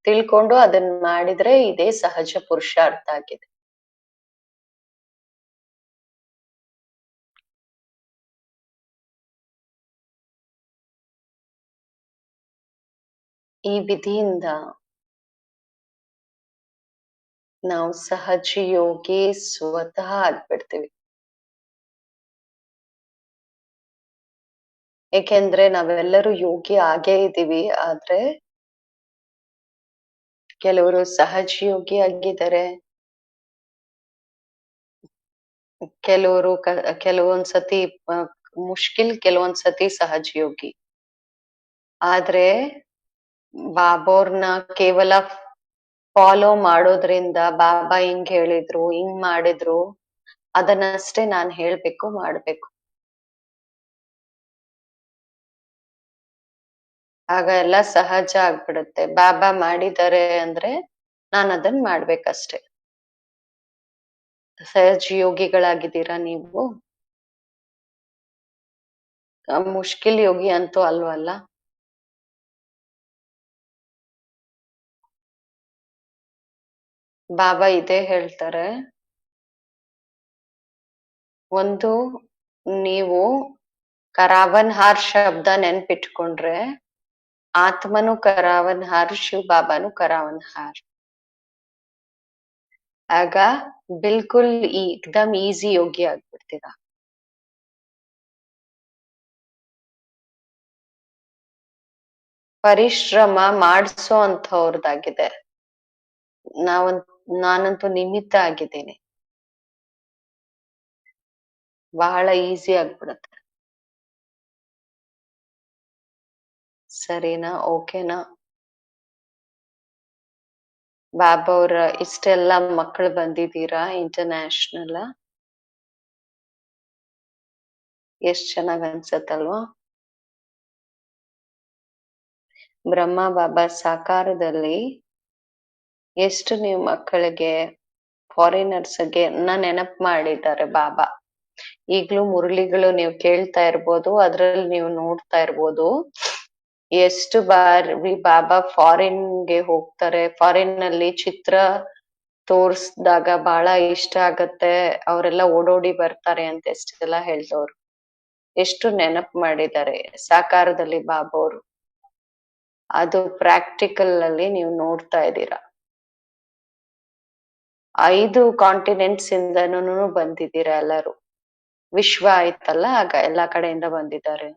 ತಿಳ್ಕೊಂಡು ಅದನ್ನ ಮಾಡಿದ್ರೆ ಇದೇ ಸಹಜ ಪುರುಷಾರ್ಥ ಆಗಿದೆ. ಈ ವಿಧಿಯಿಂದ ನಾವು ಸಹಜ ಯೋಗಿ ಸ್ವತಃ ಆಗ್ಬಿಡ್ತೀವಿ. ಏಕೆಂದ್ರೆ ನಾವೆಲ್ಲರೂ ಯೋಗಿ ಆಗೇ ಇದೀವಿ. ಆದ್ರೆ ಕೆಲವರು ಸಹಜ ಯೋಗಿ ಆಗಿದ್ದಾರೆ, ಕೆಲವರು ಕೆಲವೊಂದ್ಸತಿ ಮುಷ್ಕಿಲ್, ಕೆಲವೊಂದ್ಸತಿ ಸಹಜ ಯೋಗಿ. ಆದ್ರೆ ಬಾಬೋರ್ನ ಕೇವಲ ಫಾಲೋ ಮಾಡೋದ್ರಿಂದ, ಬಾಬಾ ಹಿಂಗ್ ಹೇಳಿದ್ರು ಹಿಂಗ್ ಮಾಡಿದ್ರು ಅದನ್ನಷ್ಟೇ ನಾನ್ ಹೇಳ್ಬೇಕು ಮಾಡ್ಬೇಕು. ಆಗ ಎಲ್ಲ ಸಹಜ ಆಗ್ಬಿಡುತ್ತೆ. ಬಾಬಾ ಮಾಡಿದ್ದಾರೆ ಅಂದ್ರೆ ನಾನ್ ಅದನ್ ಮಾಡ್ಬೇಕಷ್ಟೆ. ಸಹಜ ಯೋಗಿಗಳಾಗಿದ್ದೀರಾ ನೀವು, ಮುಷ್ಕಿಲ್ ಯೋಗಿ ಅಂತೂ ಅಲ್ವಲ್ಲ. ಬಾಬಾ ಇದೇ ಹೇಳ್ತಾರೆ, ಒಂದು ನೀವು ಕರಾವನ್ ಹಾರ್ ಶಬ್ದ ನೆನ್ಪಿಟ್ಕೊಂಡ್ರೆ ಆತ್ಮನು ಕರಾವನ್ ಹಾರ್, ಶಿವ್ ಬಾಬಾನು ಕರಾವನ್ ಹಾರ್. ಆಗ ಬಿಲ್ಕುಲ್ ಏಕ್ದಮ್ ಈಸಿ ಯೋಗಿ ಆಗ್ಬಿಡ್ತೀರಾ. ಪರಿಶ್ರಮ ಮಾಡಿಸೋ ಅಂಥವ್ರದ್ದಾಗಿದೆ. ನಾನಂತೂ ನಿಮಿತ್ತ ಆಗಿದ್ದೀನಿ. ಬಹಳ ಈಸಿ ಆಗ್ಬಿಡುತ್ತೆ. ಸರಿನಾ? ಓಕೆನಾ? ಬಾಬಾ ಅವ್ರ ಇಷ್ಟೆಲ್ಲ ಮಕ್ಕಳು ಬಂದಿದ್ದೀರಾ ಇಂಟರ್ನ್ಯಾಷನಲ್, ಎಷ್ಟ್ ಚೆನ್ನಾಗ್ ಅನ್ಸತ್ತಲ್ವಾ? ಬ್ರಹ್ಮ ಬಾಬಾ ಸಾಕಾರದಲ್ಲಿ ಎಷ್ಟು ನೀವು ಮಕ್ಕಳಿಗೆ ಫಾರಿನರ್ಸ್ಗೆ ನೆನಪು ಮಾಡಿದ್ದಾರೆ ಬಾಬಾ. ಈಗ್ಲೂ ಮುರಳಿಗಳು ನೀವು ಕೇಳ್ತಾ ಇರ್ಬೋದು, ಅದ್ರಲ್ಲಿ ನೀವು ನೋಡ್ತಾ ಇರ್ಬೋದು ಎಷ್ಟು ಬಾರಿ ಬಾಬಾ ಫಾರಿನ್ಗೆ ಹೋಗ್ತಾರೆ. ಫಾರಿನ್ ನಲ್ಲಿ ಚಿತ್ರ ತೋರ್ಸ್ದಾಗ ಬಹಳ ಇಷ್ಟ ಆಗತ್ತೆ, ಅವರೆಲ್ಲ ಓಡೋಡಿ ಬರ್ತಾರೆ ಅಂತ ಎಷ್ಟೆಲ್ಲ ಹೇಳ್ದವ್ರು. ಎಷ್ಟು ನೆನಪು ಮಾಡಿದ್ದಾರೆ ಸಾಕಾರದಲ್ಲಿ ಬಾಬಾ ಅವರು. ಅದು ಪ್ರಾಕ್ಟಿಕಲ್ ಅಲ್ಲಿ ನೀವು ನೋಡ್ತಾ ಇದ್ದೀರಾ. 5 ಕಾಂಟಿನೆಂಟ್ಸ್ ಇಂದನೂ ಬಂದಿದ್ದೀರಾ ಎಲ್ಲರೂ. ವಿಶ್ವ ಆಯ್ತಲ್ಲ, ಆಗ ಎಲ್ಲಾ ಕಡೆಯಿಂದ ಬಂದಿದ್ದಾರೆ.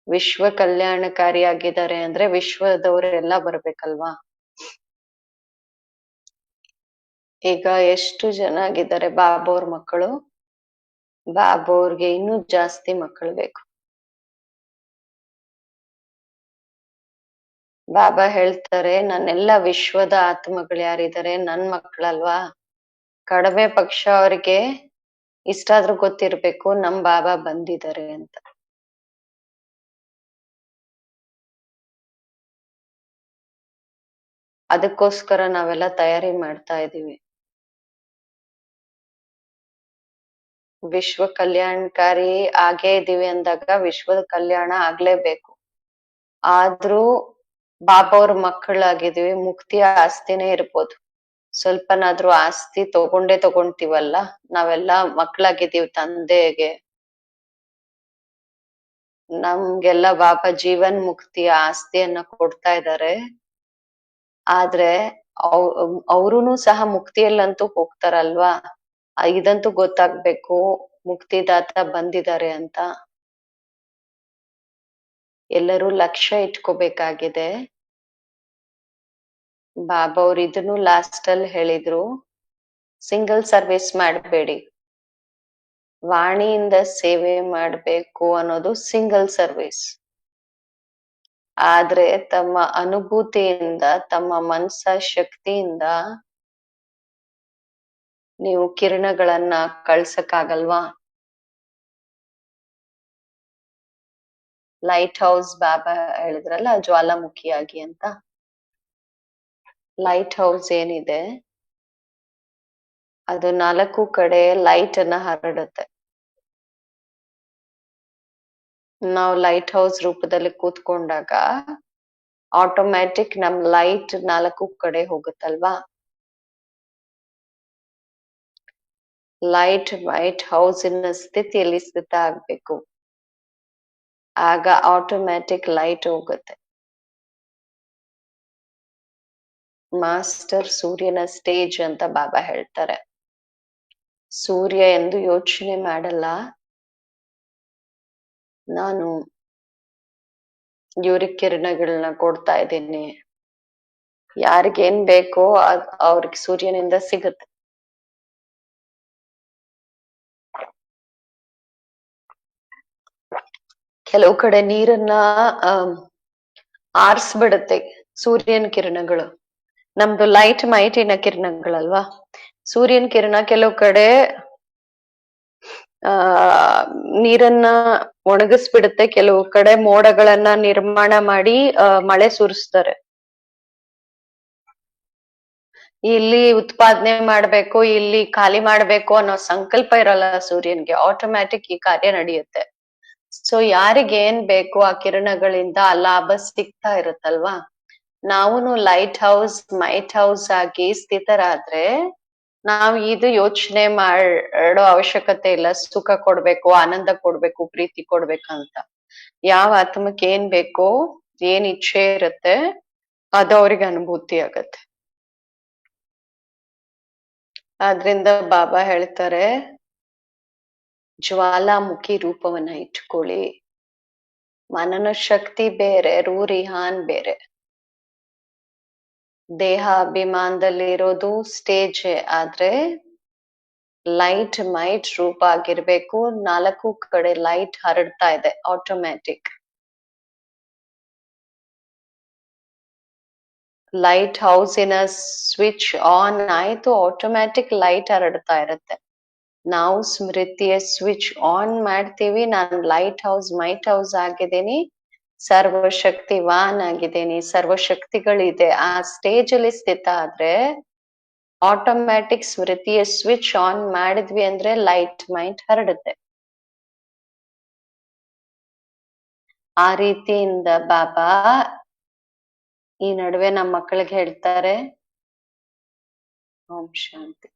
ವಿಶ್ವ ಕಲ್ಯಾಣಕಾರಿಯಾಗಿದ್ದಾರೆ ಅಂದ್ರೆ ವಿಶ್ವದವರೆಲ್ಲ ಬರ್ಬೇಕಲ್ವಾ. ಈಗ ಎಷ್ಟು ಜನ ಆಗಿದ್ದಾರೆ ಬಾಬಾ ಅವ್ರ ಮಕ್ಕಳು? ಬಾಬಾ ಅವ್ರಿಗೆ ಇನ್ನೂ ಜಾಸ್ತಿ ಮಕ್ಕಳು ಬೇಕು. ಬಾಬಾ ಹೇಳ್ತಾರೆ, ನನ್ನೆಲ್ಲ ವಿಶ್ವದ ಆತ್ಮಗಳು ಯಾರಿದ್ದಾರೆ ನನ್ ಮಕ್ಕಳಲ್ವಾ, ಕಡಿಮೆ ಪಕ್ಷ ಅವ್ರಿಗೆ ಇಷ್ಟಾದ್ರೂ ಗೊತ್ತಿರ್ಬೇಕು ನಮ್ ಬಾಬಾ ಬಂದಿದ್ದಾರೆ ಅಂತ. ಅದಕ್ಕೋಸ್ಕರ ನಾವೆಲ್ಲ ತಯಾರಿ ಮಾಡ್ತಾ ಇದೀವಿ. ವಿಶ್ವ ಕಲ್ಯಾಣಕಾರಿ ಆಗೇ ಇದೀವಿ ಅಂದಾಗ ವಿಶ್ವದ ಕಲ್ಯಾಣ ಆಗ್ಲೇಬೇಕು. ಆದ್ರೂ ಬಾಬಾ ಅವ್ರ ಮಕ್ಕಳಾಗಿದೀವಿ, ಮುಕ್ತಿಯ ಆಸ್ತಿನೇ ಇರ್ಬೋದು. ಸ್ವಲ್ಪನಾದ್ರೂ ಆಸ್ತಿ ತಗೊಂತೀವಲ್ಲ, ನಾವೆಲ್ಲ ಮಕ್ಕಳಾಗಿದ್ದೀವಿ ತಂದೆಗೆ. ನಮ್ಗೆಲ್ಲ ಬಾಬಾ ಜೀವನ್ ಮುಕ್ತಿಯ ಆಸ್ತಿಯನ್ನ ಕೊಡ್ತಾ ಇದ್ದಾರೆ. ಆದ್ರೆ ಅವ್ರುನು ಸಹ ಮುಕ್ತಿಯಲ್ಲಂತೂ ಹೋಗ್ತಾರಲ್ವಾ, ಇದಂತೂ ಗೊತ್ತಾಗ್ಬೇಕು ಮುಕ್ತಿದಾತ ಬಂದಿದ್ದಾರೆ ಅಂತ. ಎಲ್ಲರೂ ಲಕ್ಷ್ಯ ಇಟ್ಕೋಬೇಕಾಗಿದೆ. ಬಾಬಾ ಅವ್ರು ಇದನ್ನು ಲಾಸ್ಟ್ ಅಲ್ಲಿ ಹೇಳಿದ್ರು, ಸಿಂಗಲ್ ಸರ್ವಿಸ್ ಮಾಡಬೇಡಿ, ವಾಣಿಯಿಂದ ಸೇವೆ ಮಾಡ್ಬೇಕು ಅನ್ನೋದು ಸಿಂಗಲ್ ಸರ್ವಿಸ್. ಆದ್ರೆ ತಮ್ಮ ಅನುಭೂತಿಯಿಂದ, ತಮ್ಮ ಮನಸ ಶಕ್ತಿಯಿಂದ ನೀವು ಕಿರಣಗಳನ್ನ ಕಳ್ಸಕ್ಕಾಗಲ್ವಾ. ಲೈಟ್ ಹೌಸ್ ಬಾಬಾ ಹೇಳಿದ್ರಲ್ಲ, ಜ್ವಾಲಾಮುಖಿಯಾಗಿ ಅಂತ. ಲೈಟ್ ಹೌಸ್ ಏನಿದೆ ಅದು 4 ಕಡೆ ಲೈಟ್ ಅನ್ನ ಹರಡುತ್ತೆ. ನಾವು ಲೈಟ್ ಹೌಸ್ ರೂಪದಲ್ಲಿ ಕೂತ್ಕೊಂಡಾಗ ಆಟೋಮ್ಯಾಟಿಕ್ ನಮ್ ಲೈಟ್ 4 ಕಡೆ ಹೋಗುತ್ತಲ್ವಾ. ಲೈಟ್ ಹೌಸಿನ ಸ್ಥಿತಿಯಲ್ಲಿ ಸ್ಥಿತ ಆಗ್ಬೇಕು, ಆಗ ಆಟೋಮ್ಯಾಟಿಕ್ ಲೈಟ್ ಹೋಗುತ್ತೆ. ಮಾಸ್ಟರ್ ಸೂರ್ಯನ ಸ್ಟೇಜ್ ಅಂತ ಬಾಬಾ ಹೇಳ್ತಾರೆ. ಸೂರ್ಯ ಎಂದು ಯೋಚನೆ ಮಾಡಲ್ಲ, ನಾನು ಇವ್ರಿಗೆ ಕಿರಣಗಳನ್ನ ಕೊಡ್ತಾ ಇದ್ದೀನಿ, ಯಾರಿಗೇನ್ ಬೇಕೋ ಅವ್ರಿಗೆ ಸೂರ್ಯನಿಂದ ಸಿಗುತ್ತೆ. ಕೆಲವು ಕಡೆ ನೀರನ್ನ ಆರ್ಸ್ಬಿಡುತ್ತೆ ಸೂರ್ಯನ ಕಿರಣಗಳು. ನಮ್ದು ಲೈಟ್ ಮೈಟಿನ ಕಿರಣಗಳಲ್ವಾ. ಸೂರ್ಯನ ಕಿರಣ ಕೆಲವು ಕಡೆ ನೀರನ್ನ ಒಣಗಿಸ್ಬಿಡುತ್ತೆ, ಕೆಲವು ಕಡೆ ಮೋಡಗಳನ್ನ ನಿರ್ಮಾಣ ಮಾಡಿ ಮಳೆ ಸುರಿಸ್ತಾರೆ. ಇಲ್ಲಿ ಉತ್ಪಾದನೆ ಮಾಡ್ಬೇಕು, ಇಲ್ಲಿ ಖಾಲಿ ಮಾಡ್ಬೇಕು ಅನ್ನೋ ಸಂಕಲ್ಪ ಇರಲ್ಲ ಸೂರ್ಯನ್ಗೆ, ಆಟೋಮ್ಯಾಟಿಕ್ ಈ ಕಾರ್ಯ ನಡೆಯುತ್ತೆ. ಸೊ ಯಾರಿಗ ಏನ್ ಬೇಕು ಆ ಕಿರಣಗಳಿಂದ ಆ ಲಾಭ ಸಿಗ್ತಾ ಇರುತ್ತಲ್ವಾ. ನಾವುನು ಲೈಟ್ ಹೌಸ್ ಮೈಟ್ ಹೌಸ್ ಆಗಿ ಸ್ಥಿತರಾದ್ರೆ ನಾವ್ ಇದು ಯೋಚನೆ ಮಾಡೋ ಅವಶ್ಯಕತೆ ಇಲ್ಲ, ಸುಖ ಕೊಡ್ಬೇಕು, ಆನಂದ ಕೊಡ್ಬೇಕು, ಪ್ರೀತಿ ಕೊಡ್ಬೇಕಂತ. ಯಾವ ಆತ್ಮಕ್ಕೆ ಏನ್ ಬೇಕೋ, ಏನ್ ಇಚ್ಛೆ ಇರುತ್ತೆ ಅದು ಅವ್ರಿಗೆ ಅನುಭೂತಿ ಆಗತ್ತೆ. ಆದ್ರಿಂದ ಬಾಬಾ ಹೇಳ್ತಾರೆ, ಜ್ವಾಲಾಮುಖಿ ರೂಪವನ್ನ ಇಟ್ಕೊಳ್ಳಿ. ಮನನ ಶಕ್ತಿ ಬೇರೆ, ರೂರಿಹಾನ್ ಬೇರೆ. ದೇಹ ಅಭಿಮಾನದಲ್ಲಿ ಇರೋದು ಸ್ಟೇಜ್, ಆದ್ರೆ ಲೈಟ್ ಮೈಟ್ ರೂಪ ಆಗಿರ್ಬೇಕು. 4 ಕಡೆ ಲೈಟ್ ಹರಡ್ತಾ ಇದೆ ಆಟೋಮ್ಯಾಟಿಕ್. ಲೈಟ್ ಹೌಸಿನ ಸ್ವಿಚ್ ಆನ್ ಆಯ್ತು, ಆಟೋಮ್ಯಾಟಿಕ್ ಲೈಟ್ ಹರಡ್ತಾ ಇರುತ್ತೆ. ನಾವು ಸ್ಮೃತಿಯ ಸ್ವಿಚ್ ಆನ್ ಮಾಡ್ತೀವಿ, ನಾನು ಲೈಟ್ ಹೌಸ್ ಮೈಟ್ ಹೌಸ್ ಆಗಿದ್ದೀನಿ, ಸರ್ವಶಕ್ತಿವಾನ್ ಆಗಿದ್ದೀನಿ, ಸರ್ವಶಕ್ತಿಗಳಿದೆ. ಆ ಸ್ಟೇಜ್ ಅಲ್ಲಿ ಸ್ಥಿತ ಆದ್ರೆ ಆಟೋಮ್ಯಾಟಿಕ್ ಸ್ಮೃತಿಯ ಸ್ವಿಚ್ ಆನ್ ಮಾಡಿದ್ವಿ ಅಂದ್ರೆ ಲೈಟ್ ಮೈಂಡ್ ಹರಡುತ್ತೆ. ಆ ರೀತಿಯಿಂದ ಬಾಬಾ ಈ ನಡುವೆ ನಮ್ಮ ಮಕ್ಕಳಿಗೆ ಹೇಳ್ತಾರೆ. ಓಂ ಶಾಂತಿ.